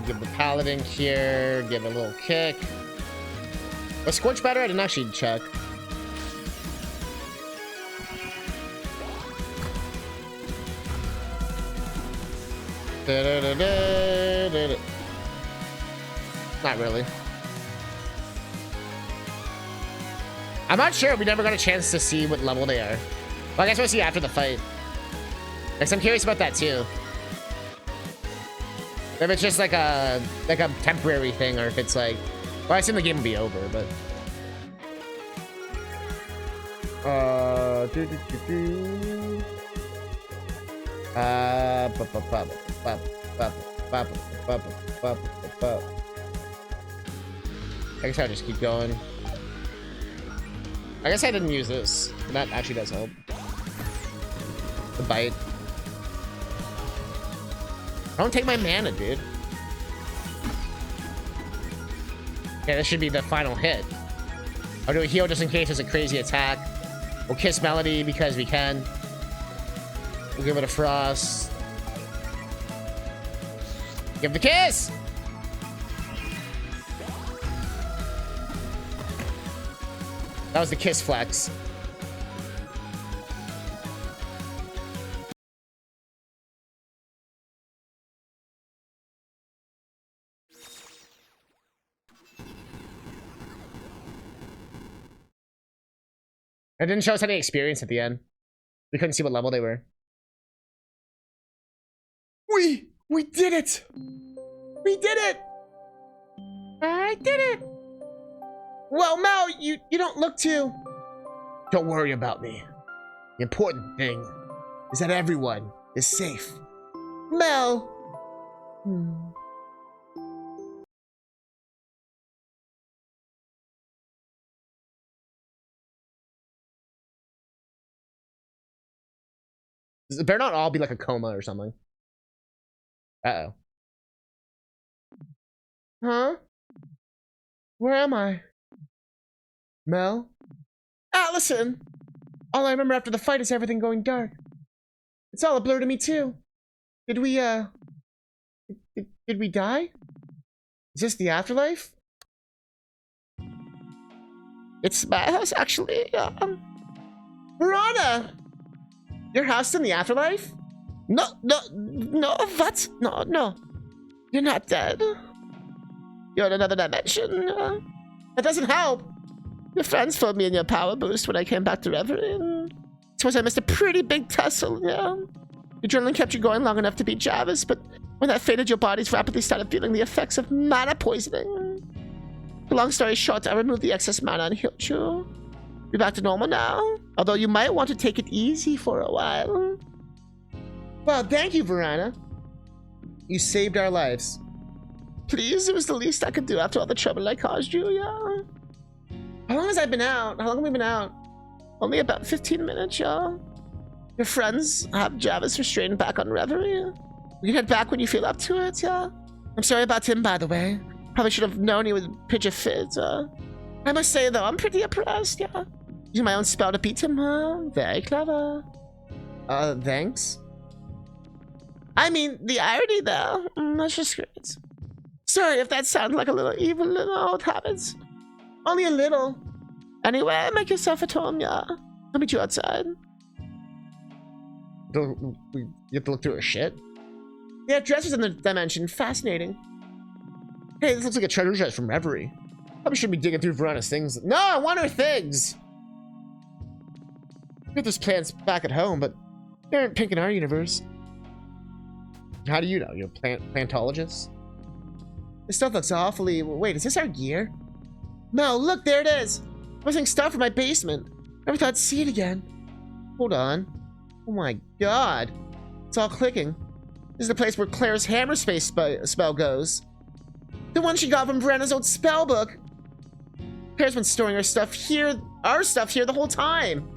Give the paladin here. Give it a little kick. Was Scorch better? I didn't actually check. Not really. I'm not sure. We never got a chance to see what level they are. Well, I guess we'll see after the fight. Because I'm curious about that too. If it's just like a temporary thing, or if it's like, well, I assume the game will be over, but I guess I'll just keep going. I guess I didn't use this. That actually does help. The bite. Don't take my mana, dude. Okay, this should be the final hit. I'll do a heal just in case there's a crazy attack. We'll kiss Melody because we can. We'll give it a frost. Give the kiss! That was the kiss flex. It didn't show us any experience at the end. We couldn't see what level they were. We did it! We did it! I did it! Well, Mel, you don't look too... Don't worry about me. The important thing is that everyone is safe. Mel! It better not all be like a coma or something. Uh-oh. Huh? Where am I? Mel? Allison! All I remember after the fight is everything going dark. It's all a blur to me too. Did we, did we die? Is this the afterlife? It's my house, actually. Verona! Your house in the afterlife? No, what? No. You're not dead. You're in another dimension. That doesn't help. Your friends phoned me in your power boost when I came back to Reverie. Suppose I missed a pretty big tussle, yeah. Your adrenaline kept you going long enough to beat Jarvis, but when that faded, your bodies rapidly started feeling the effects of mana poisoning. Long story short, I removed the excess mana and healed you. You're back to normal now, although you might want to take it easy for a while. Well, thank you, Verana. You saved our lives. Please, it was the least I could do after all the trouble I caused you, yeah. How long has I been out? How long have we been out? Only about 15 minutes, y'all. Your friends have Jarvis restrained back on Reverie. We can head back when you feel up to it, yeah? I'm sorry about Tim, by the way. Probably should have known he would pitch a fit. I must say, though, I'm pretty impressed, yeah? Using my own spell to beat him, huh? Very clever. Thanks. I mean, the irony, though. That's just great. Sorry if that sounds like a little evil in old habits. Only a little. Anyway, make yourself at home, yeah? I'll meet you outside. You have to look through her shit? Yeah, dresses in the dimension. Fascinating. Hey, this looks like a treasure chest from Reverie. Probably shouldn't be digging through Verana's things. No, I want her things! Get those plants back at home, but they aren't pink in our universe. How do you know? You're a plantologist? This stuff looks awfully... Wait, is this our gear? No, look, there it is! I was getting stuff from my basement. Never thought I'd see it again. Hold on. Oh my god. It's all clicking. This is the place where Claire's hammer space spell goes. The one she got from Verana's old spell book. Claire's been storing our stuff here the whole time.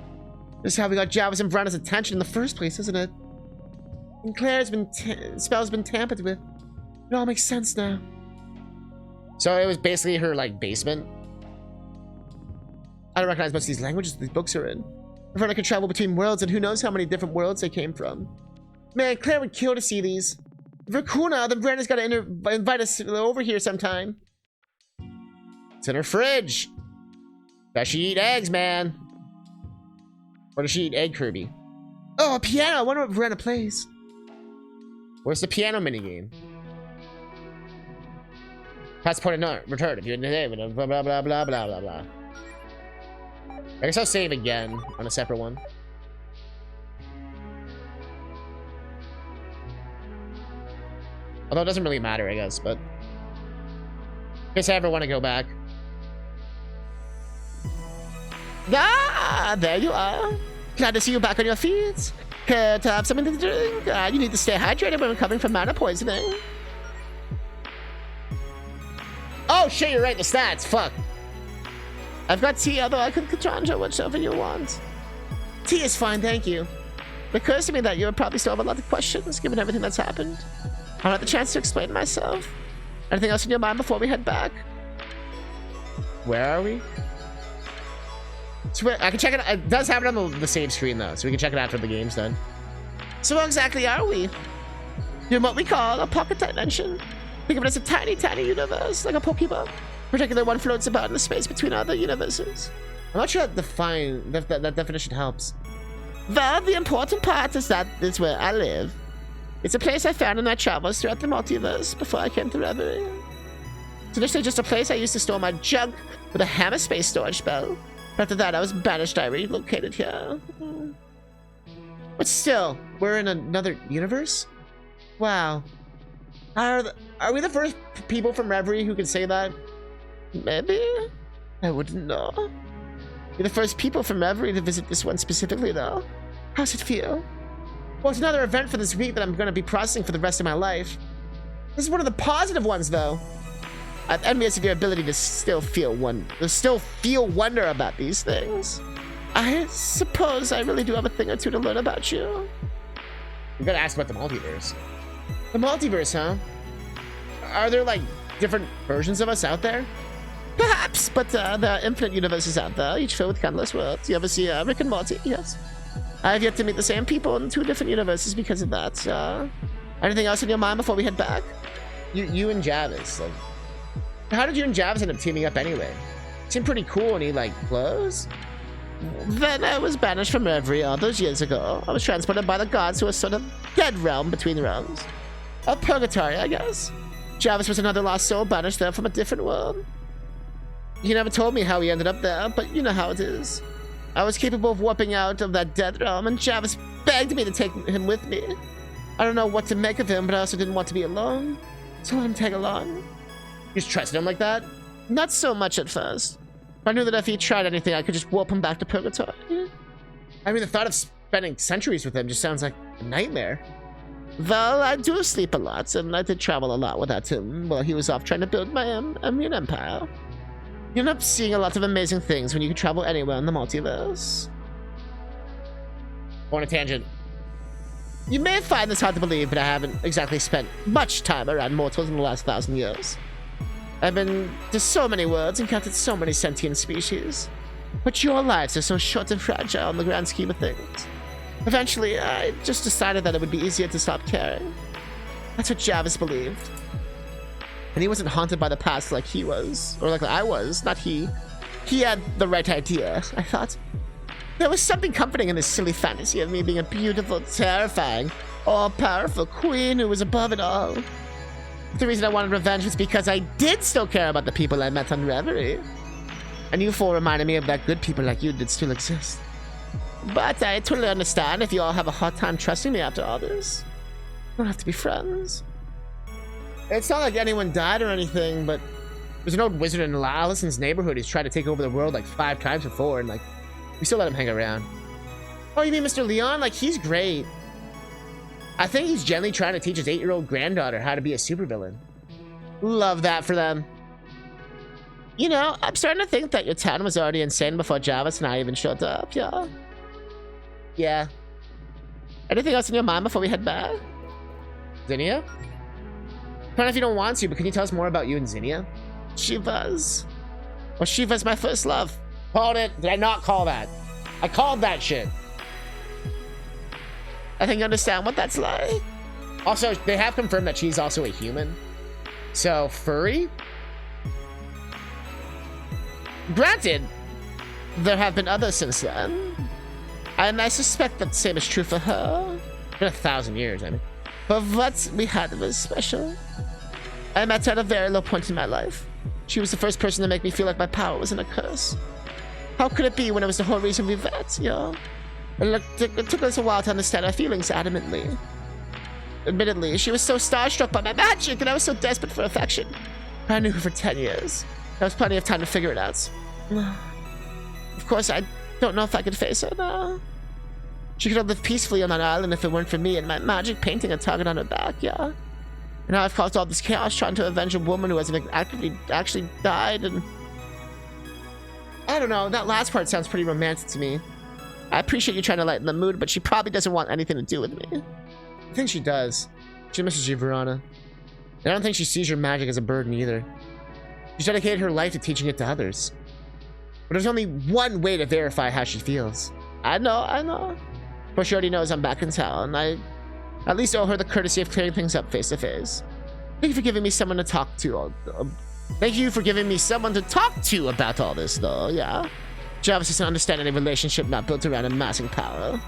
This is how we got Jarvis and Verana's attention in the first place, isn't it? And Claire's spell's been tampered with. It all makes sense now. So it was basically her, like, basement. I don't recognize much of these languages these books are in. Verana could travel between worlds, and who knows how many different worlds they came from. Man, Claire would kill to see these. If we're cool now, then Verana's got to invite us over here sometime. It's in her fridge. Does she eat eggs, man? Or does she eat egg Kirby? Oh, a piano! I wonder what Verana plays. Where's the piano minigame? Past point of no return. If you're in the day, blah blah blah blah blah blah blah. I guess I'll save again on a separate one. Although it doesn't really matter, I guess, but... in case I ever want to go back. Ah, there you are. Glad to see you back on your feet. Care to have something to drink? You need to stay hydrated when recovering from mana poisoning. Oh shit, you're right, the stats, fuck. I've got tea, although I could conjure whichever you want. Tea is fine, thank you. It occurs to me that you would probably still have a lot of questions, given everything that's happened. I don't have the chance to explain myself. Anything else in your mind before we head back? Where are we? So I can check it. It does have it on the save screen though, so we can check it after the game's done. So where exactly are we? You're in what we call a pocket dimension. Think of it as a tiny, tiny universe, like a Pokemon. Particular one floats about in the space between other universes. I'm not sure that definition helps. Well, the important part is that it's where I live. It's a place I found in my travels throughout the multiverse before I came to Reverie. It's initially just a place I used to store my junk with a hammer space storage spell. After that, I was banished. I relocated here. But still, we're in another universe? Wow. Are we the first people from Reverie who can say that? Maybe? I wouldn't know. You're the first people from Reverie to visit this one specifically, though. How's it feel? Well, it's another event for this week that I'm going to be processing for the rest of my life. This is one of the positive ones, though. I'm envious of your ability to still feel wonder about these things. I suppose I really do have a thing or two to learn about you. You gotta ask about the multiverse. The multiverse, huh? Are there, like, different versions of us out there? Perhaps, but there are infinite universes out there, each filled with countless worlds. You ever see Rick and Morty? Yes. I have yet to meet the same people in 2 different universes because of that. Anything else in your mind before we head back? You and Jarvis. Like, how did you and Jarvis end up teaming up anyway? Seemed pretty cool and he, like, close? Then I was banished from Reverie all those years ago. I was transported by the gods to a sort of dead realm between realms. A purgatory, I guess. Jarvis was another lost soul banished there from a different world. he never told me how he ended up there, but you know how it is. I was capable of warping out of that death realm, and Jarvis begged me to take him with me. I don't know what to make of him, but I also didn't want to be alone, so let him tag along. You just trusted him like that? Not so much at first. I knew that if he tried anything, I could just warp him back to purgatory. I mean, the thought of spending centuries with him just sounds like a nightmare. Well, I do sleep a lot, and I did travel a lot without him while he was off trying to build my immune empire. You end up seeing a lot of amazing things when you can travel anywhere in the multiverse. On a tangent. You may find this hard to believe, but I haven't exactly spent much time around mortals in the last 1,000 years. I've been to so many worlds, encountered so many sentient species. But your lives are so short and fragile in the grand scheme of things. Eventually, I just decided that it would be easier to stop caring. That's what Jarvis believed. And he wasn't haunted by the past like he was. Or like I was, not he. He had the right idea, I thought. There was something comforting in this silly fantasy of me being a beautiful, terrifying, all-powerful queen who was above it all. The reason I wanted revenge was because I did still care about the people I met on Reverie. And you four reminded me of that good people like you did still exist. But I totally understand if you all have a hard time trusting me after all this. We don't have to be friends. It's not like anyone died or anything, but there's an old wizard in Allison's neighborhood who's tried to take over the world like 5 times before, and like, we still let him hang around. Oh, you mean Mr. Leon? Like, he's great. I think he's gently trying to teach his 8-year-old granddaughter how to be a supervillain. Love that for them. You know, I'm starting to think that your town was already insane before Jarvis and I even showed up, yeah. Yeah. Anything else in your mind before we head back? Zinnia? I don't know if you don't want to, but can you tell us more about you and Zinnia? Shiva's. Well, Shiva's my first love. Called it. Did I not call that? I called that shit. I think you understand what that's like. Also, they have confirmed that she's also a human. So, furry? Granted, there have been others since then. And I suspect that the same is true for her. In 1,000 years, I mean. But what we had was special. I met her at a very low point in my life. She was the first person to make me feel like my power was in a curse. How could it be when it was the whole reason we met, yeah? It took us a while to understand our feelings adamantly. Admittedly, she was so starstruck by my magic, and I was so desperate for affection. I knew her for 10 years. There was plenty of time to figure it out. Of course, I don't know if I could face her now. She could have lived peacefully on that island if it weren't for me and my magic painting a target on her back, yeah? And now I've caused all this chaos trying to avenge a woman who hasn't actually died, and... I don't know, that last part sounds pretty romantic to me. I appreciate you trying to lighten the mood, but she probably doesn't want anything to do with me. I think she does. She misses you, Verona. And I don't think she sees your magic as a burden either. She's dedicated her life to teaching it to others. But there's only one way to verify how she feels. I know. But she already knows I'm back in town. I at least owe her the courtesy of clearing things up face to face. Thank you for giving me someone to talk to. Thank you for giving me someone to talk to about all this, though, yeah? Jarvis doesn't understand any relationship not built around amassing power.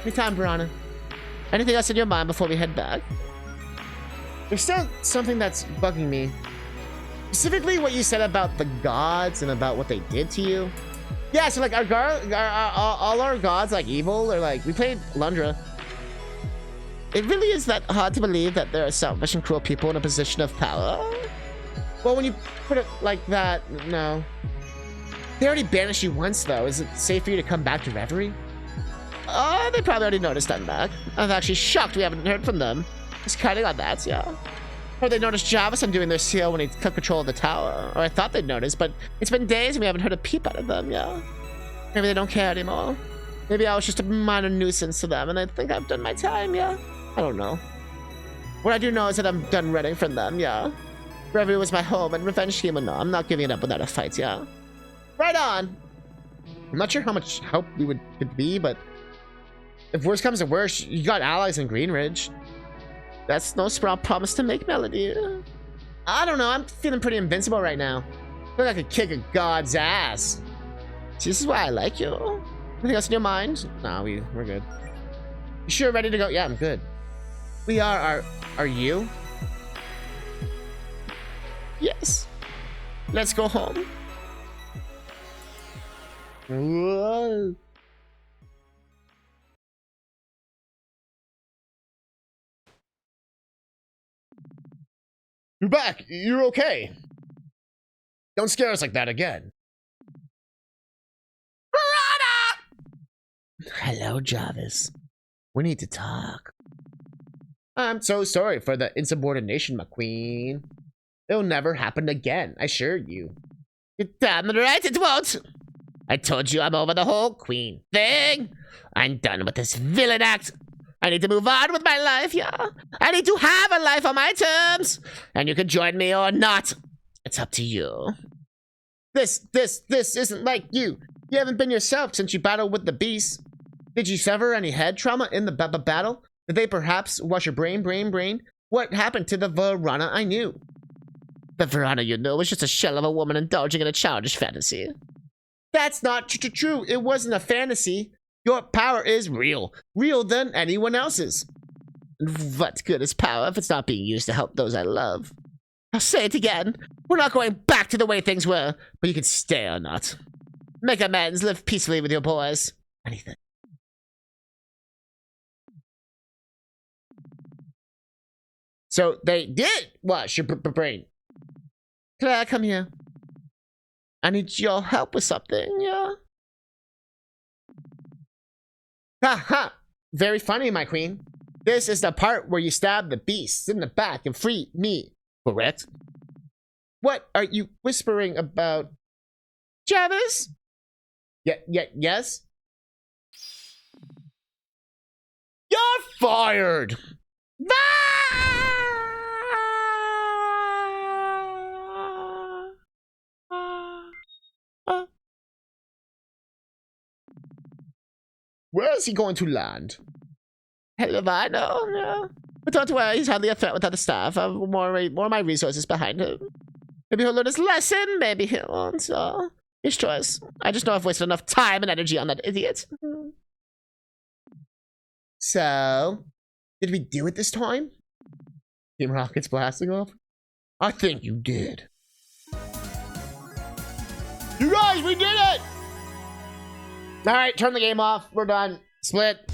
Anytime, Verona. Anything else in your mind before we head back? There's still something that's bugging me. Specifically what you said about the gods and about what they did to you. Yeah, so like all our gods like evil, or like we played Lundra. It really is that hard to believe that there are selfish and cruel people in a position of power. Well, when you put it like that, no. They already banished you once, though. Is it safe for you to come back to Reverie? They probably already noticed I'm back. I'm actually shocked we haven't heard from them. Just counting on that, yeah. Or they noticed Jarvis undoing their seal when he took control of the tower. Or I thought they'd noticed, but it's been days and we haven't heard a peep out of them, yeah. Maybe they don't care anymore. Maybe I was just a minor nuisance to them and I think I've done my time, yeah. I don't know. What I do know is that I'm done running from them, yeah. Reverie was my home and revenge came or no. I'm not giving it up without a fight, yeah. Right on! I'm not sure how much help we could be, but if worse comes to worse, you got allies in Greenridge. That's no small promise to make, Melody. I don't know, I'm feeling pretty invincible right now. I feel like I could kick a god's ass. See, this is why I like you. Anything else in your mind? Nah, we're good. You sure ready to go? Yeah, I'm good. We are you? Yes. Let's go home. Whoa. You're back. You're okay. Don't scare us like that again. Hello, Jarvis. We need to talk. I'm so sorry for the insubordination, my queen. It'll never happen again, I assure you. You're damn right it won't. I told you I'm over the whole queen thing. I'm done with this villain act. I need to move on with my life, yeah. I need to have a life on my terms. And you can join me or not. It's up to you. This isn't like you. You haven't been yourself since you battled with the beast. Did you suffer any head trauma in the battle? Did they perhaps wash your brain? What happened to the Verona I knew? The Verona you knew was just a shell of a woman indulging in a childish fantasy. That's not true. It wasn't a fantasy. Your power is real. Real than anyone else's. What good is power if it's not being used to help those I love? I'll say it again. We're not going back to the way things were, but you can stay or not. Make amends, live peacefully with your boys. Anything. So they did wash your brain. Claire, come here. I need your help with something, yeah? Ha ha! Very funny, my queen. This is the part where you stab the beasts in the back and free me, correct? What are you whispering about? Jarvis? Yes? You're fired! Where is he going to land? Hell if I know, yeah. But don't worry, he's hardly a threat without the staff. I have more of my resources behind him. Maybe he'll learn his lesson, maybe he won't, so... His choice. I just know I've wasted enough time and energy on that idiot. So... Did we do it this time? Team Rocket's blasting off? I think you did. You guys, we did it! Alright, turn the game off. We're done. Split.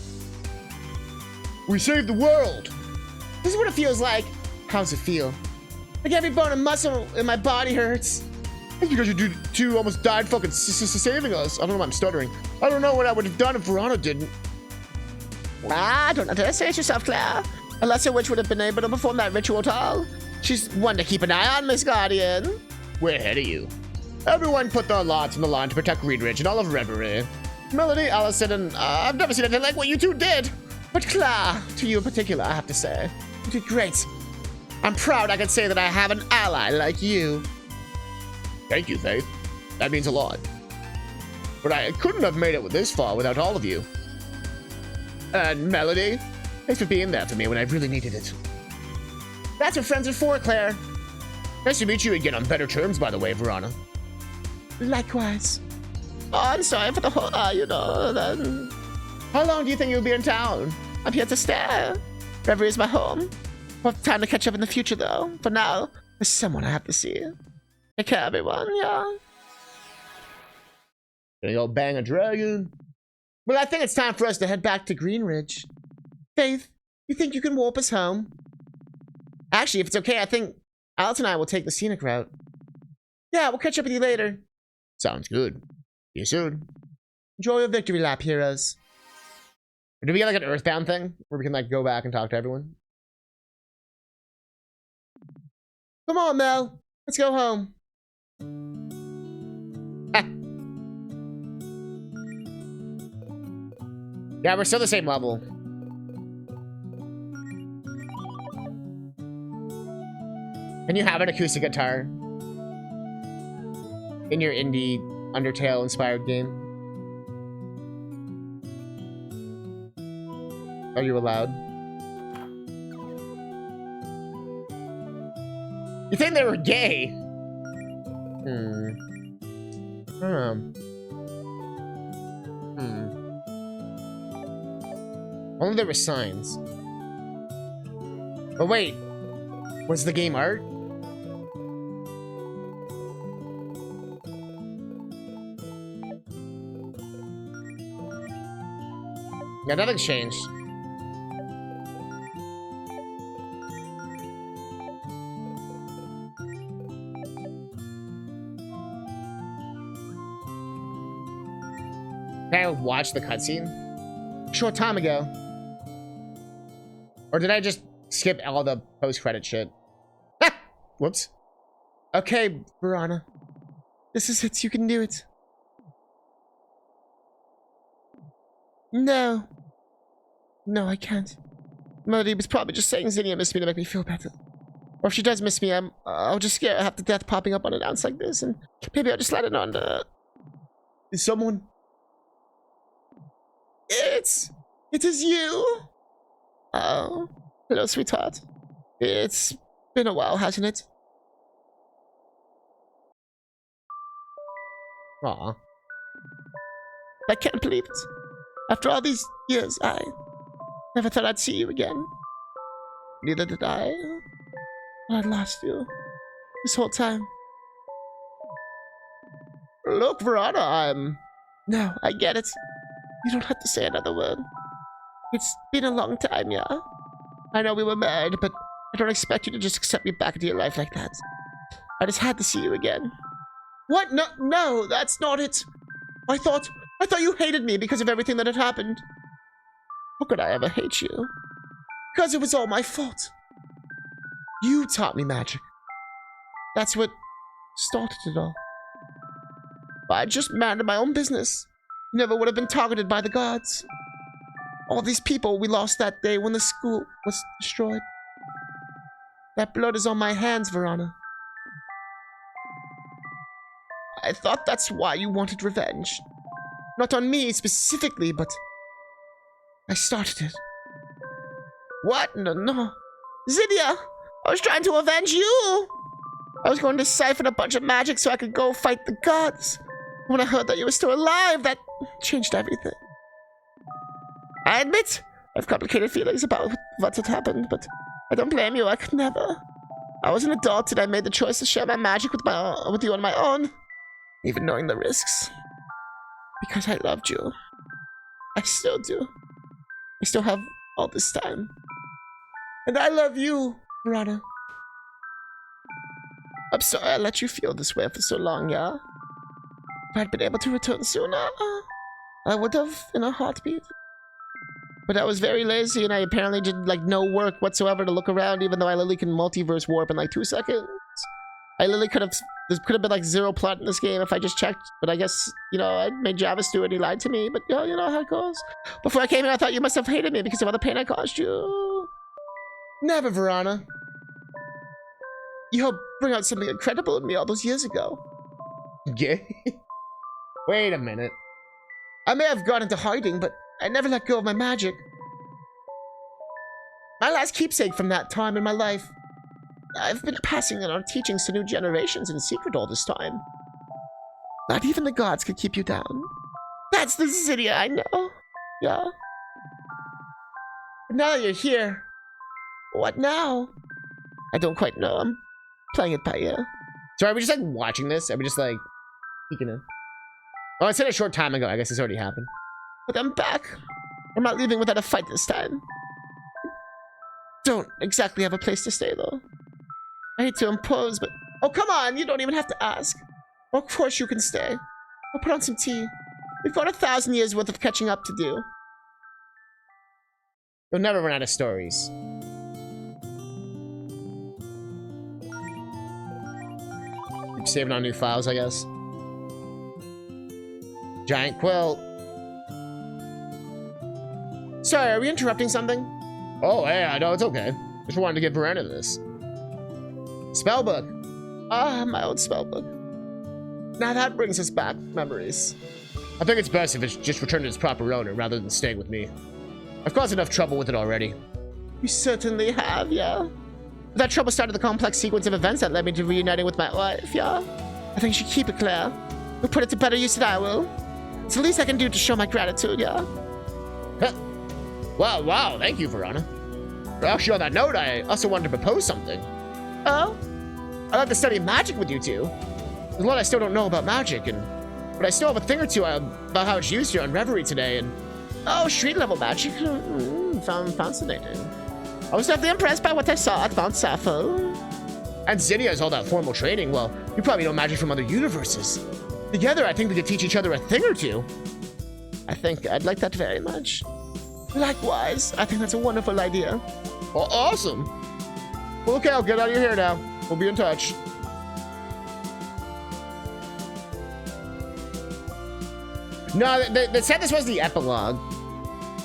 We saved the world! This is what it feels like. How's it feel? Like every bone and muscle in my body hurts. That's because you two almost died fucking saving us. I don't know why I'm stuttering. I don't know what I would have done if Verona didn't. Don't underestimate yourself, Claire. A lesser witch would have been able to perform that ritual at all. She's one to keep an eye on, Miss Guardian. We're ahead of you. Everyone put their lots on the line to protect Greenridge and all of Reverie. Melody, Allison, and I've never seen anything like what you two did. But Claire, to you in particular, I have to say, you did great. I'm proud I can say that I have an ally like you. Thank you, Faith. That means a lot. But I couldn't have made it this far without all of you. And Melody, thanks for being there for me when I really needed it. That's what friends are for, Claire. Nice to meet you again on better terms, by the way, Verona. Likewise. Oh, I'm sorry for the whole, then. How long do you think you'll be in town? I'm here to stay. Reverie is my home. We'll have time to catch up in the future, though. For now, there's someone I have to see. Take care, everyone, yeah. Gonna go bang a dragon. Well, I think it's time for us to head back to Greenridge. Faith, you think you can warp us home? Actually, if it's okay, I think Alice and I will take the scenic route. Yeah, we'll catch up with you later. Sounds good. See you soon. Enjoy your victory lap, heroes. Do we get like an Earthbound thing where we can like go back and talk to everyone? Come on, Mel. Let's go home. Yeah, we're still the same level. Can you have an acoustic guitar in your indie Undertale inspired game? Are you allowed? You think they were gay? Only there were signs. But wait, was the game art? Yeah, nothing's changed. Can I watch the cutscene? Short time ago. Or did I just skip all the post-credit shit? Ah! Whoops. Okay, Verona. This is it. You can do it. No. No, I can't. Melody was probably just saying Zinnia missed me to make me feel better. Or if she does miss me, I'll just scare her half to death popping up unannounced like this, and maybe I'll just let it on to... Is someone... It is you! Oh, hello, sweetheart. It's been a while, hasn't it? Aw. I can't believe it. After all these years, I never thought I'd see you again. Neither did I. I'd lost you this whole time. Look, Verona, No, I get it. You don't have to say another word. It's been a long time, yeah? I know we were married, but I don't expect you to just accept me back into your life like that. I just had to see you again. What? No, that's not it. I thought you hated me because of everything that had happened. How could I ever hate you? Because it was all my fault. You taught me magic. That's what started it all. If I just minded my own business, never would have been targeted by the gods. All these people we lost that day when the school was destroyed. That blood is on my hands, Verona. I thought that's why you wanted revenge. Not on me specifically, but I started it. What? No. Zinnia! I was trying to avenge you! I was going to siphon a bunch of magic so I could go fight the gods. When I heard that you were still alive, that changed everything. I admit, I have complicated feelings about what had happened, but I don't blame you. I could never. I was an adult and I made the choice to share my magic with you on my own, even knowing the risks. Because I loved you. I still do. I still have all this time. And I love you, Verona. I'm sorry I let you feel this way for so long, yeah? If I'd been able to return sooner, I would have in a heartbeat. But I was very lazy and I apparently did like no work whatsoever to look around, even though I literally can multiverse warp in like 2 seconds. I literally could have, there could have been like zero plot in this game if I just checked, but I guess, you know, I made Javis do it, he lied to me, but you know how it goes. Before I came here, I thought you must have hated me because of all the pain I caused you. Never, Verona. You helped bring out something incredible in me all those years ago. Gay? Wait a minute. I may have gone into hiding, but I never let go of my magic. My last keepsake from that time in my life. I've been passing on our teachings to new generations in secret all this time. Not even the gods could keep you down. That's the Zinnia I know. Yeah. But now that you're here, what now? I don't quite know. I'm playing it by ear. So are we just like watching this? Are we just like peeking in? Oh, I said a short time ago. I guess it's already happened. But I'm back. I'm not leaving without a fight this time. Don't exactly have a place to stay though. I hate to impose, but... Oh, come on! You don't even have to ask. Of course you can stay. I'll put on some tea. We've got 1,000 years worth of catching up to do. You'll never run out of stories. Keep saving on new files, I guess. Giant quilt. Sorry, are we interrupting something? Oh, yeah, no, it's okay. Just wanted to get Verona this. Spellbook. Ah, my old spellbook. Now that brings us back memories. I think it's best if it's just returned to its proper owner rather than staying with me. I've caused enough trouble with it already. You certainly have, yeah. That trouble started the complex sequence of events that led me to reuniting with my wife, yeah. I think you should keep it, Claire. You'll put it to better use than I will. It's the least I can do to show my gratitude, yeah. Huh. Wow, thank you, Verona. Actually, on that note, I also wanted to propose something. Oh? I'd like to study magic with you two. There's a lot I still don't know about magic, but I still have a thing or two about how it's used here on Reverie today, and Oh, street level magic. Found fascinating. I was definitely impressed by what I saw at Mount Sappho. And Zinnia has all that formal training. Well, you probably know magic from other universes. Together, I think we could teach each other a thing or two. I think I'd like that very much. Likewise, I think that's a wonderful idea. Oh, awesome. Well, okay, I'll get out of your hair now. We'll be in touch. No, they said this was the epilogue.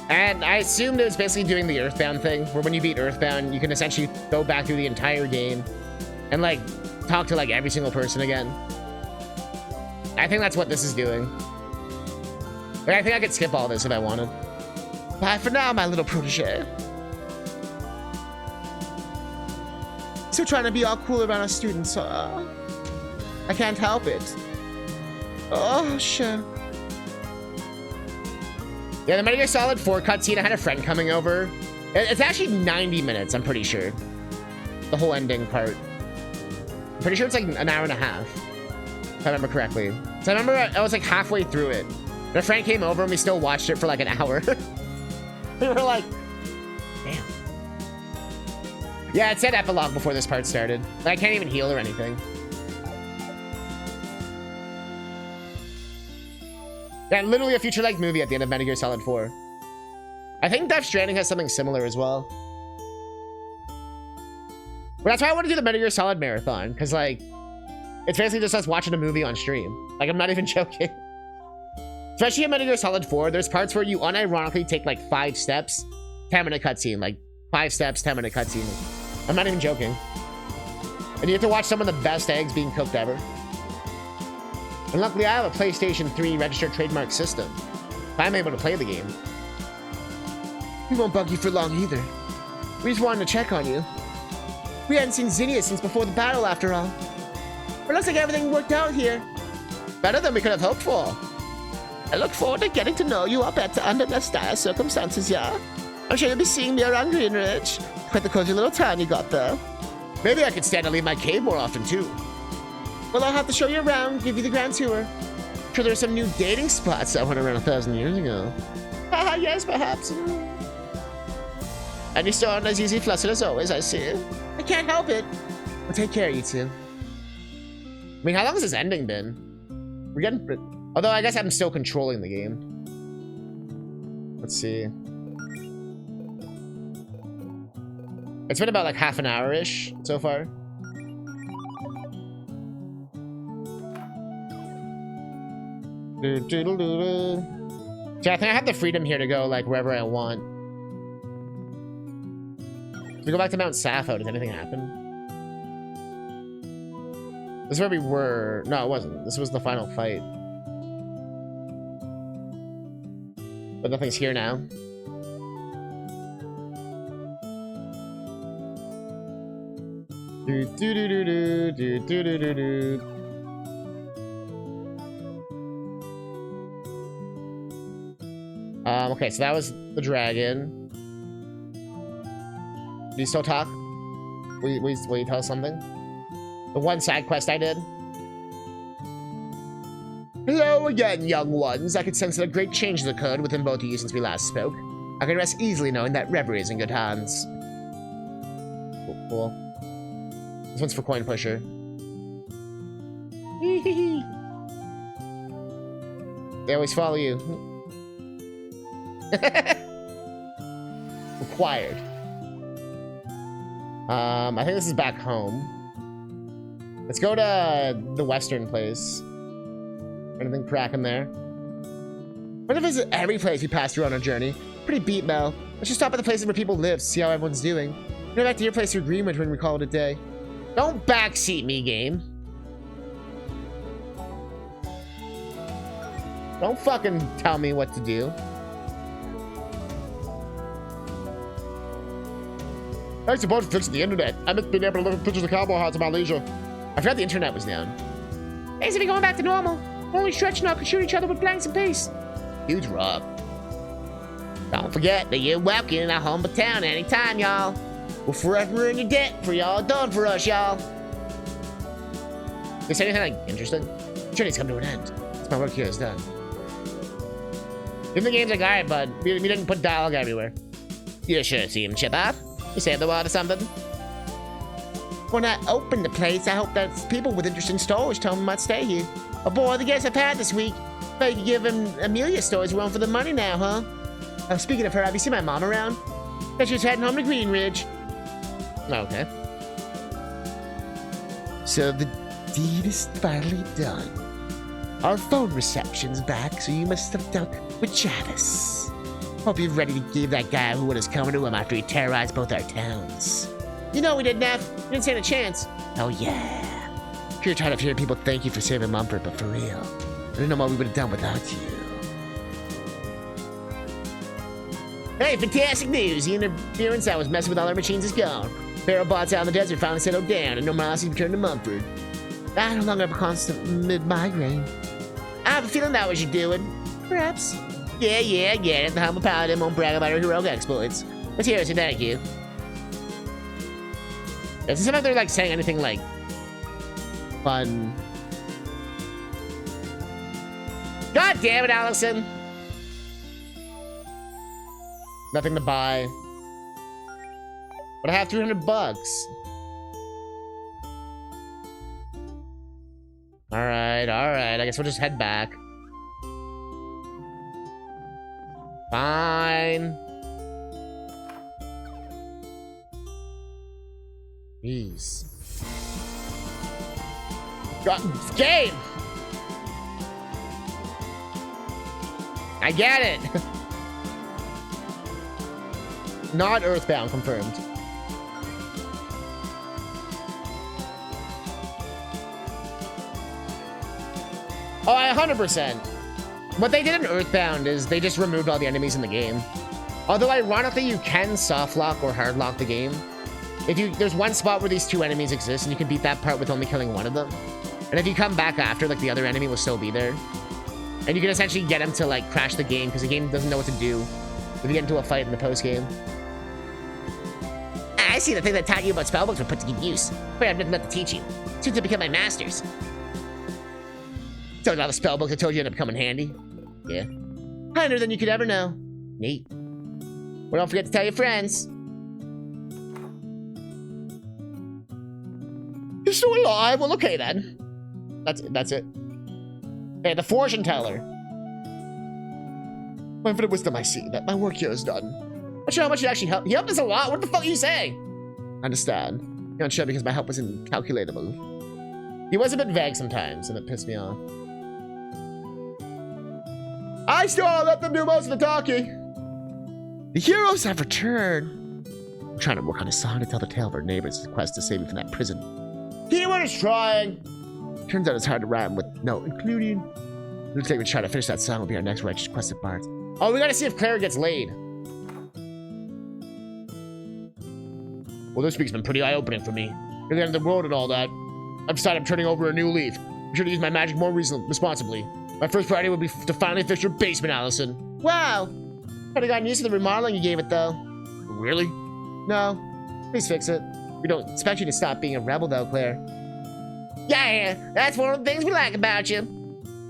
And I assumed it was basically doing the Earthbound thing, where when you beat Earthbound, you can essentially go back through the entire game and, like, talk to, like, every single person again. I think that's what this is doing. Like, I think I could skip all this if I wanted. Bye for now, my little protege. Still trying to be all cool around our students, huh? I can't help it. Oh, sure. Yeah, the Metal Gear Solid 4 cutscene, I had a friend coming over. It's actually 90 minutes, I'm pretty sure. The whole ending part. I'm pretty sure it's like an hour and a half, if I remember correctly. So I remember I was like halfway through it. And a friend came over and we still watched it for like an hour. We were like, damn. Yeah, it said epilogue before this part started. I can't even heal or anything. Yeah, literally a future-length movie at the end of Metal Gear Solid 4. I think Death Stranding has something similar as well. But that's why I want to do the Metal Gear Solid marathon, because, like, it's basically just us watching a movie on stream. Like, I'm not even joking. Especially in Metal Gear Solid 4, there's parts where you unironically take, like, 5 steps, 10-minute cutscene. Like, 5 steps, 10-minute cutscene. I'm not even joking. And you have to watch some of the best eggs being cooked ever. And luckily, I have a PlayStation 3 registered trademark system. I'm able to play the game. We won't bug you for long either. We just wanted to check on you. We hadn't seen Zinnia since before the battle, after all. But it looks like everything worked out here. Better than we could have hoped for. I look forward to getting to know you all better under less dire circumstances, yeah? I'm sure you'll be seeing me around Greenridge. Quite the cozy little town you got there. Maybe I could stand to leave my cave more often, too. Well, I'll have to show you around, give you the grand tour. I'm sure there's some new dating spots that went around 1,000 years ago. Haha, yes, perhaps. And you're still as easy flustered as always, I see. I can't help it. Well, take care, you two. I mean, how long has this ending been? We're getting... Although, I guess I'm still controlling the game. Let's see. It's been about, like, half an hour-ish so far. So I think I have the freedom here to go, like, wherever I want. If we go back to Mount Sappho, does anything happen? This is where we were. No, it wasn't. This was the final fight. But nothing's here now. Okay, so that was the dragon. Do you still talk? Will you tell us something? The one side quest I did. Hello again, young ones. I could sense that a great change has occurred within both of you since we last spoke. I can rest easily knowing that Reverie is in good hands. Cool. This one's for Coin Pusher. They always follow you. Required. I think this is back home. Let's go to the western place. Anything cracking there? We're gonna visit every place we pass through on our journey. Pretty beat, Mel. Let's just stop at the places where people live, see how everyone's doing. Go back to your place through Greenwich when we call it a day. Don't backseat me, game. Don't fucking tell me what to do. Thanks to both for fixing the internet. I miss being able to look at pictures of cowboy hats at my leisure. I forgot the internet was down. Things will be going back to normal. Only Stretch and I can shoot each other with blanks and peace. Dude's rough. Don't forget that you're welcome in our humble town anytime, y'all. We're forever in your debt for y'all done for us, y'all. Did they say anything like interesting? Journey's come to an end. It's my work here is done. In the game's like, alright, bud. We didn't put dialogue everywhere. You sure seem chip up. You saved the world or something? When I open the place, I hope that people with interesting stories tell me might stay here. Oh boy, the guests I've had this week. Bet you could give him Amelia stories run for the money now, huh? Oh, speaking of her, have you seen my mom around? Bet she was heading home to Green Ridge. Okay. So the deed is finally done. Our phone reception's back, so you must step down with Travis. Hope you're ready to give that guy who was coming to him after he terrorized both our towns. You know we didn't have. We didn't stand a chance. Oh yeah. You're tired of hearing people thank you for saving Mumford, but for real, I don't know what we would have done without you. Hey, fantastic news! The interference that was messing with all our machines is gone. Pharaoh bots out in the desert finally settled down, and no Miles has returned to Mumford. I no longer have a constant mid-migraine. I have a feeling that was you doing. Perhaps. Yeah, I get it. The humble paladin won't brag about her heroic exploits. But seriously, thank you. Doesn't seem like they're like saying anything like fun. God damn it, Allison! Nothing to buy. But I have 300 bucks. Alright. I guess we'll just head back. Fine. Jeez. Game! I get it! Not Earthbound confirmed. Oh, 100%. What they did in Earthbound is they just removed all the enemies in the game. Although ironically, you can soft lock or hard lock the game. There's one spot where these two enemies exist, and you can beat that part with only killing one of them. And if you come back after, like, the other enemy will still be there. And you can essentially get him to, like, crash the game, because the game doesn't know what to do if you get into a fight in the post-game. I see the thing that taught you about spellbooks were put to good use. But I have nothing left to teach you. Soon to become my masters. Told you all the spellbooks I told you end up coming handy. Yeah. Kinder than you could ever know. Neat. Well, don't forget to tell your friends. You're still alive? Well, okay then. That's it. Hey, the fortune teller. My infinite wisdom, I see that my work here is done. Not sure how much it actually helped. He helped us a lot. What the fuck are you saying? I understand. You're unsure because my help was incalculable. He was a bit vague sometimes, and it pissed me off. I still let them do most of the talking. The heroes have returned. I'm trying to work on a song to tell the tale of our neighbors' quest to save me from that prison. Keyword is trying. Turns out it's hard to rhyme with no including. Looks like we try to finish that song will be our next righteous quest at Bart. Oh, we gotta see if Claire gets laid. Well, this week's been pretty eye-opening for me. At the end of the world and all that. I've decided I'm turning over a new leaf. I'm sure to use my magic more responsibly. My first priority would be to finally fix your basement, Allison. Wow. Could have gotten used to the remodeling you gave it, though. Really? No. Please fix it. We don't expect you to stop being a rebel, though, Claire. Yeah, that's one of the things we like about you.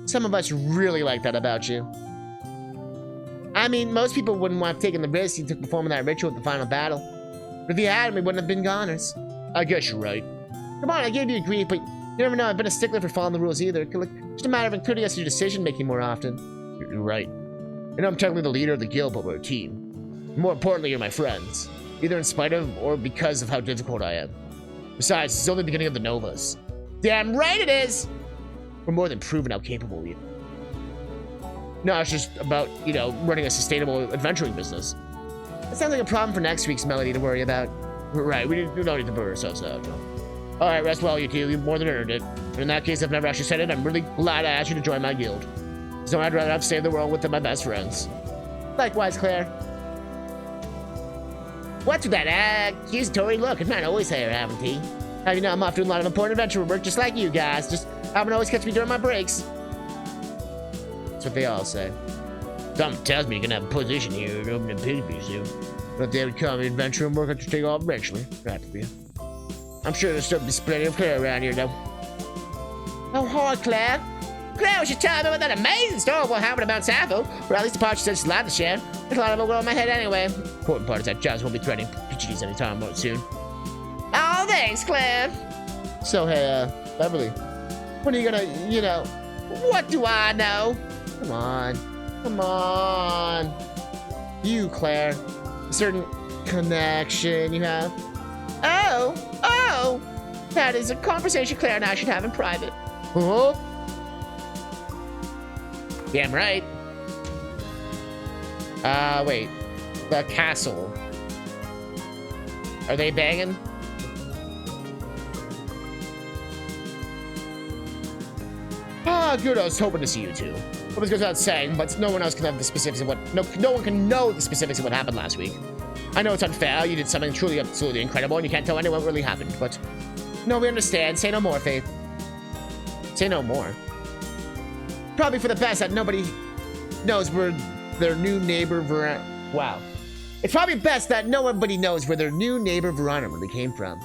Some of us really like that about you. I mean, most people wouldn't want to have taken the risk you took performing that ritual at the final battle. But if you had, we wouldn't have been goners. I guess you're right. Come on, I gave you grief, but you never know I've been a stickler for following the rules either. It's just a matter of including us in your decision-making more often. You're right. I know I'm technically the leader of the guild, but we're a team. More importantly, you're my friends. Either in spite of or because of how difficult I am. Besides, it's only the beginning of the Novas. Damn right it is! We're more than proven how capable we are. No, it's just about, you know, running a sustainable adventuring business. That sounds like a problem for next week's Melody to worry about. Right, we don't need to burn ourselves out. No. Alright, rest well, you two. You've more than earned it. And in that case, I've never actually said it. I'm really glad I asked you to join my guild. So I'd rather have saved the world with my best friends. Likewise, Claire. What's with that accusatory look? It's not always here, haven't he? How do you know I'm off doing a lot of important adventure work just like you guys? Just haven't always catch me during my breaks. That's what they all say. Something tells me you're gonna have a position here and open a piggy soon. But they would call me adventure and work out to take off eventually. Practically. I'm sure there's still be plenty of Claire around here though. Oh, hi, Claire. Claire should tell me about that amazing story of what happened about Sappho, or at least the part she said she's allowed to share. There's a lot of it going on in my head anyway. The important part is that Jazz won't be threatening PGDs anytime soon. Oh, thanks, Claire. So, hey, Beverly, when are you gonna, you know, what do I know? Come on. Come on. You, Claire. A certain connection you have. Oh. That is a conversation Claire and I should have in private. Huh? Damn right. Wait. The castle. Are they banging? Good. I was hoping to see you two. Well, this goes without saying, but no one else can have the specifics of what. No one can know the specifics of what happened last week. I know it's unfair. You did something truly, absolutely incredible, and you can't tell anyone what really happened. But no, we understand. Say no more, Faith. Say no more. Probably for the best that nobody knows where their new neighbor Wow. It's probably best that nobody knows where their new neighbor Verona really came from.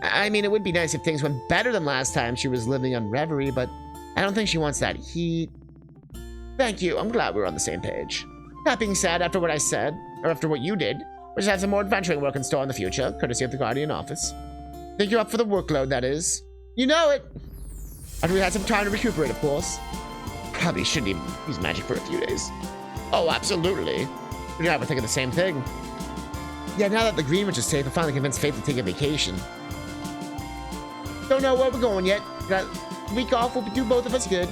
I mean, it would be nice if things went better than last time she was living on Reverie, but I don't think she wants that heat. Thank you. I'm glad we're on the same page. That being said, after what I said, or after what you did, we'll just have some more adventuring work in store in the future, courtesy of the Guardian office. Think you're up for the workload, that is. You know it. After we had some time to recuperate, of course. Probably shouldn't even use magic for a few days. Oh, absolutely. We and I were thinking the same thing. Yeah, now that the Green Witch is safe, I finally convinced Faith to take a vacation. Don't know where we're going yet. That week off will do both of us good.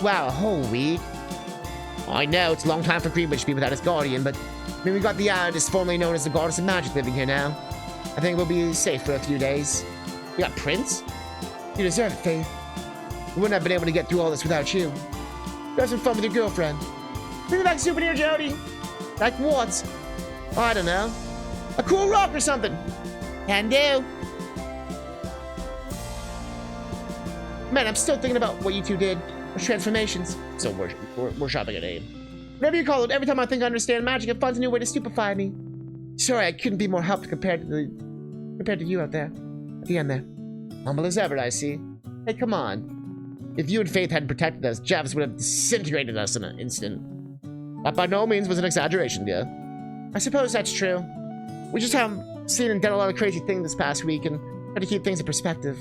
Wow, a whole week. I know, it's a long time for Green Witch to be without his guardian, but I mean, we got the Iris, formerly known as the Goddess of Magic, living here now. I think we'll be safe for a few days. We got Prince? You deserve it, Faith. We wouldn't have been able to get through all this without you. Have some fun with your girlfriend. Bring me back a souvenir, Jody. Like what? Oh, I don't know. A cool rock or something. Can do. Man, I'm still thinking about what you two did. Those transformations. So we're shopping at AIM. Whatever you call it, every time I think I understand magic, it finds a new way to stupefy me. Sorry, I couldn't be more helped compared to you out there. At the end there. Humble as ever, I see. Hey, come on. If you and Faith hadn't protected us, Javis would have disintegrated us in an instant. That by no means was an exaggeration, dear. I suppose that's true. We just haven't seen and done a lot of crazy things this past week and tried to keep things in perspective.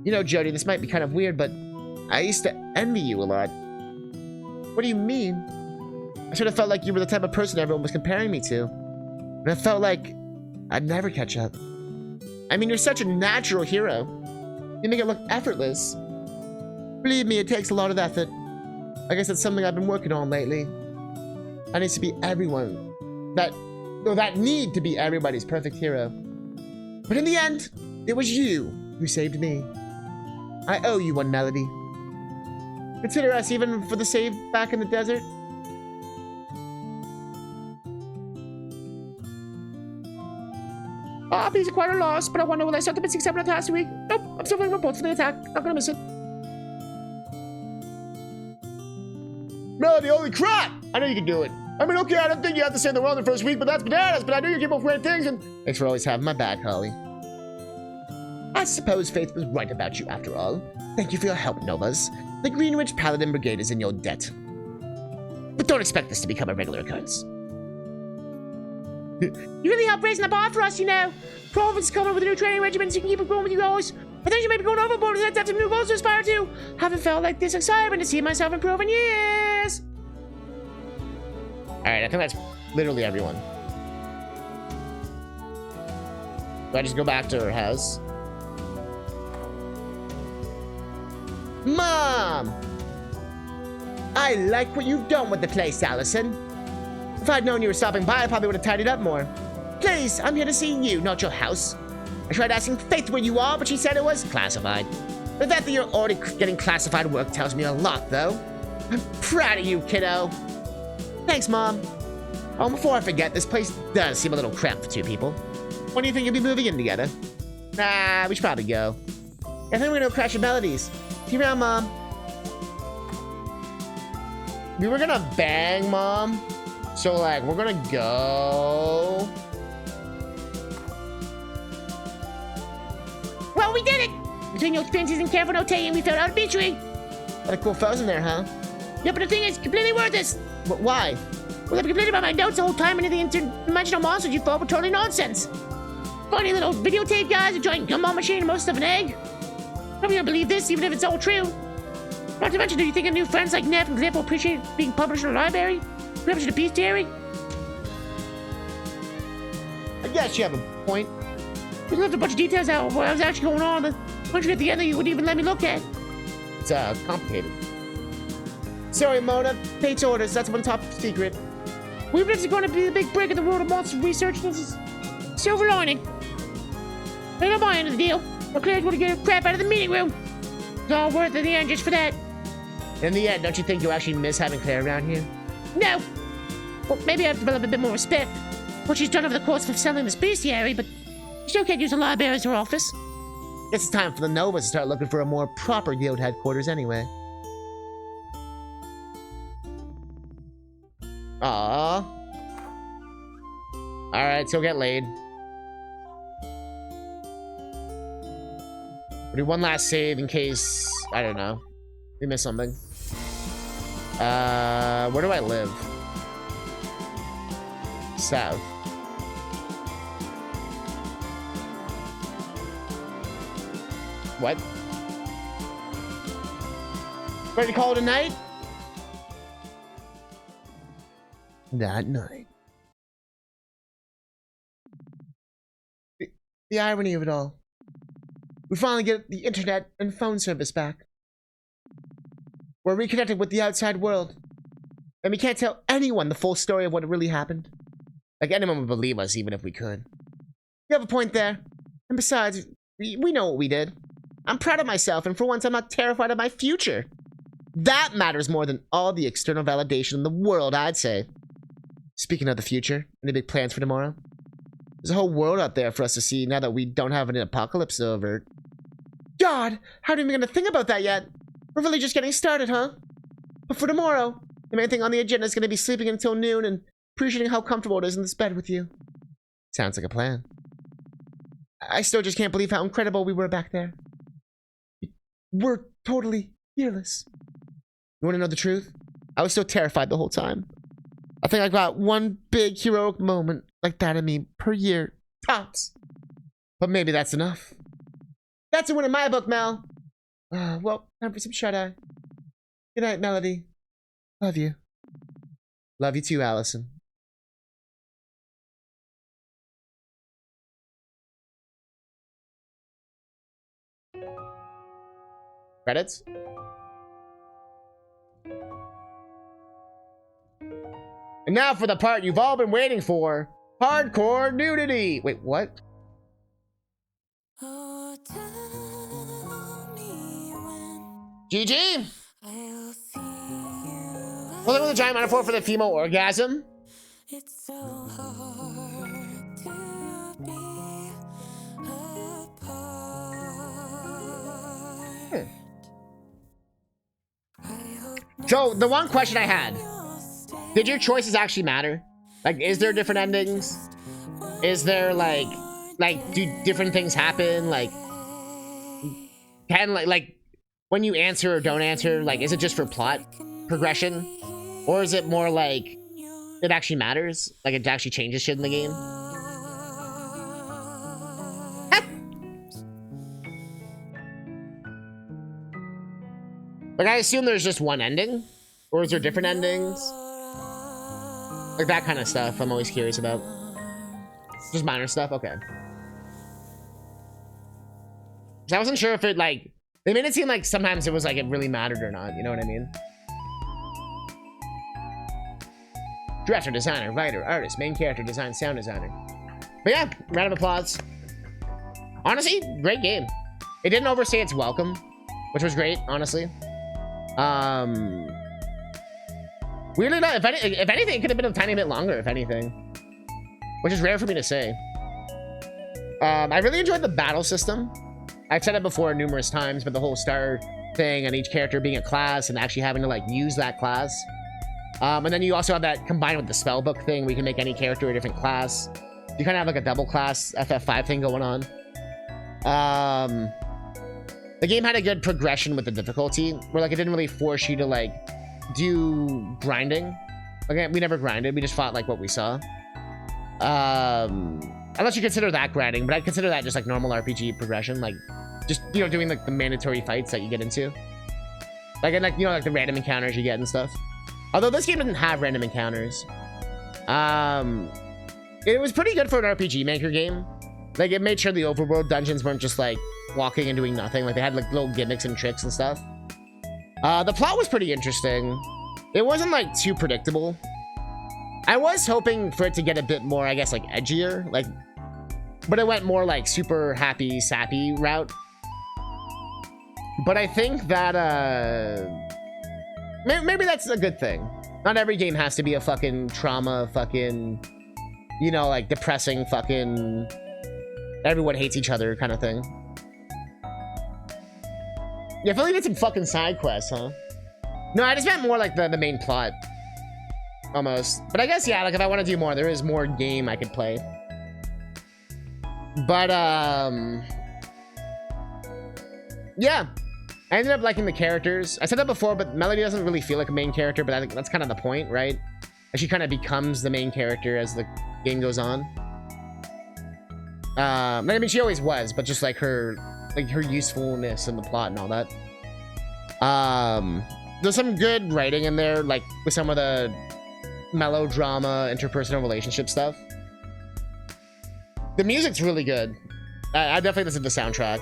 You know, Jody, this might be kind of weird, but I used to envy you a lot. What do you mean? I sort of felt like you were the type of person everyone was comparing me to. And I felt like I'd never catch up. I mean, you're such a natural hero. You make it look effortless. Believe me, it takes a lot of effort. I guess that's something I've been working on lately. I need to be everyone. That need to be everybody's perfect hero. But in the end, it was you who saved me. I owe you one, Melody. Consider us even for the save back in the desert. These are quite a loss, but I wonder will I start the missing 7 last week? Nope, I'm still getting reports for the attack. Not gonna miss it. Melody, holy crap! I know you can do it. I mean, okay, I don't think you have to say the world in the first week, but that's bananas. But I know you keep up great things, and thanks for always having my back, Holly. I suppose Faith was right about you after all. Thank you for your help, Novas. The Greenwich Paladin Brigade is in your debt. But don't expect this to become a regular occurrence. You really helped raising the bar for us, you know. Province is coming with a new training regimen, so you can keep it going with you guys. I think you may be going overboard, so let's have some new goals to aspire to. Haven't felt like this excitement to see myself improve in years. Alright, I think that's literally everyone. Do I just go back to her house? Mom! I like what you've done with the place, Allison. If I'd known you were stopping by, I probably would have tidied up more. Please, I'm here to see you, not your house. I tried asking Faith where you are, but she said it was classified. The fact that you're already getting classified work tells me a lot, though. I'm proud of you, kiddo. Thanks, Mom. Oh, before I forget, this place does seem a little cramped for 2 people. When do you think you'll be moving in together? Nah, we should probably go. I think we're gonna go crash at Melody's. See you around, Mom. We were gonna bang, Mom. So, like, we're gonna go... Well, we did it! Between your experiences and careful notating, we found out Glitchy. Got a cool fuzz in there, huh? Yeah, but the thing is completely worthless. Why? Well, I've been complaining about my notes the whole time, and the interdimensional monsters you fought were totally nonsense. Funny little videotape guys, a giant gumball machine, and most of an egg. Probably don't believe this, even if it's all true. Not to mention, do you think new friends like Neff and Glip will appreciate being published in a library? Published in a bestiary? I guess you have a point. We left a bunch of details out of what was actually going on, but once you get to the end, you wouldn't even let me look at. It's complicated. Sorry, Mona. Fate's orders. That's one top secret. We believe it's going to be the big break in the world of monster research. This is silver lining. I don't buy into the deal. Or Claire's going to get a crap out of the meeting room. It's all worth it in the end just for that. In the end, don't you think you'll actually miss having Claire around here? No. Well, maybe I've developed a bit more respect for what she's done over the course of selling this bestiary, but you still can't use the library as her office. Guess it's time for the Novas to start looking for a more proper guild headquarters anyway. Aww. Alright, so get laid. We'll do one last save in case, I don't know, we miss something. Where do I live? South. What? Ready to call it a night? That night. The irony of it all. We finally get the internet and phone service back. We're reconnected with the outside world. And we can't tell anyone the full story of what really happened. Like anyone would believe us even if we could. You have a point there. And besides, we know what we did. I'm proud of myself, and for once I'm not terrified of my future. That matters more than all the external validation in the world, I'd say. Speaking of the future, any big plans for tomorrow? There's a whole world out there for us to see now that we don't have an apocalypse over. God, how are we even gonna think about that yet? We're really just getting started, huh? But for tomorrow, the main thing on the agenda is gonna be sleeping until noon and appreciating how comfortable it is in this bed with you. Sounds like a plan. I still just can't believe how incredible we were back there. We're totally fearless. You wanna know the truth? I was so terrified the whole time. I think I got one big heroic moment like that in me per year, tops. But maybe that's enough. That's a win in my book, Mel. Well, time for some shut-eye. Good night, Melody. Love you. Love you too, Allison. Credits? And now for the part you've all been waiting for. Hardcore nudity. Wait, what? Oh, tell me when GG? I'll see you. Well, there was a giant metaphor for the female orgasm. It's so hard to be apart. I hope So, the one question I had. you'll stay. Did your choices actually matter? Like, is there different endings? Is there, like, do different things happen? Like, can, like, when you answer or don't answer, like, is it just for plot progression? Or is it more like, it actually matters? Like, it actually changes shit in the game? Like, I assume there's just one ending? Or is there different endings? Like, that kind of stuff I'm always curious about. Just minor stuff? Okay. 'Cause I wasn't sure if it, like... They made it seem like sometimes it was like it really mattered or not, you know what I mean? Director, designer, writer, artist, main character, design, sound designer. But yeah, round of applause. Honestly, great game. It didn't overstay its welcome, which was great, honestly. Weirdly enough, if anything, it could have been a tiny bit longer, if anything. Which is rare for me to say. I really enjoyed the battle system. I've said it before numerous times, but the whole star thing and each character being a class and actually having to, like, use that class. And then you also have that combined with the spellbook thing. We can make any character a different class. You kind of have, like, a double class FF5 thing going on. The game had a good progression with the difficulty, where like it didn't really force you to like do grinding. Okay, we never grinded, we just fought like what we saw. Unless you consider that grinding, but I'd consider that just like normal RPG progression, like just, you know, doing like the mandatory fights that you get into. Like, and like, you know, like the random encounters you get and stuff. Although this game didn't have random encounters. It was pretty good for an RPG Maker game. Like, it made sure the overworld dungeons weren't just like walking and doing nothing. Like, they had like little gimmicks and tricks and stuff. The plot was pretty interesting. It wasn't like too predictable. I was hoping for it to get a bit more, I guess, like edgier, like, but it went more like super happy, sappy route. But I think that, maybe that's a good thing. Not every game has to be a fucking trauma, fucking, you know, like depressing fucking, everyone hates each other kind of thing. Yeah, I feel like it's some fucking side quests, huh? No, I just meant more like the main plot. Almost. But I guess, yeah, like if I want to do more, there is more game I could play. But, yeah. I ended up liking the characters. I said that before, but Melody doesn't really feel like a main character, but I think that's kind of the point, right? She kind of becomes the main character as the game goes on. I mean, she always was, but just like her usefulness in the plot and all that. There's some good writing in there, like with some of the melodrama, interpersonal relationship stuff. The music's really good. I definitely listen to the soundtrack.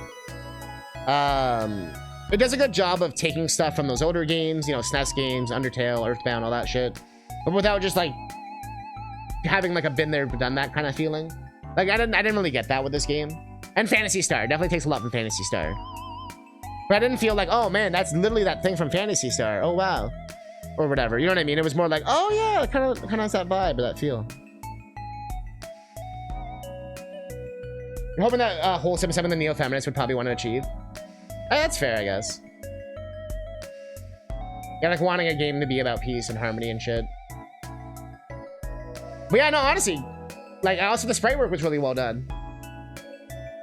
It does a good job of taking stuff from those older games, you know, SNES games, Undertale, Earthbound, all that shit, but without just like having like a been there, done that kind of feeling. Like I didn't really get that with this game. And Phantasy Star definitely takes a lot from Phantasy Star. But I didn't feel like, oh man, that's literally that thing from Phantasy Star. Oh wow, or whatever. You know what I mean? It was more like, oh yeah, kind of has that vibe or that feel. I'm hoping that wholesome some of the neo-feminists would probably want to achieve. That's fair, I guess. Yeah, like wanting a game to be about peace and harmony and shit. But yeah, no, honestly, like also the sprite work was really well done.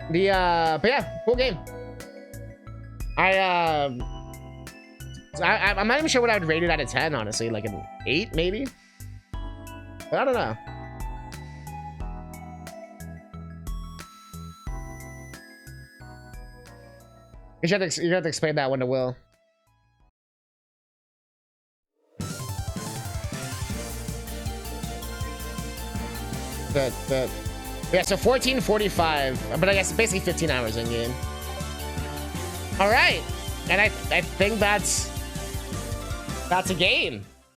But yeah, cool game. I'm not even sure what I would rate it out of 10, honestly, like an 8 maybe. But I don't know. You have to explain that one to Will. Yeah, so 14:45, but I guess basically 15 hours in game. All right, and I think that's a game.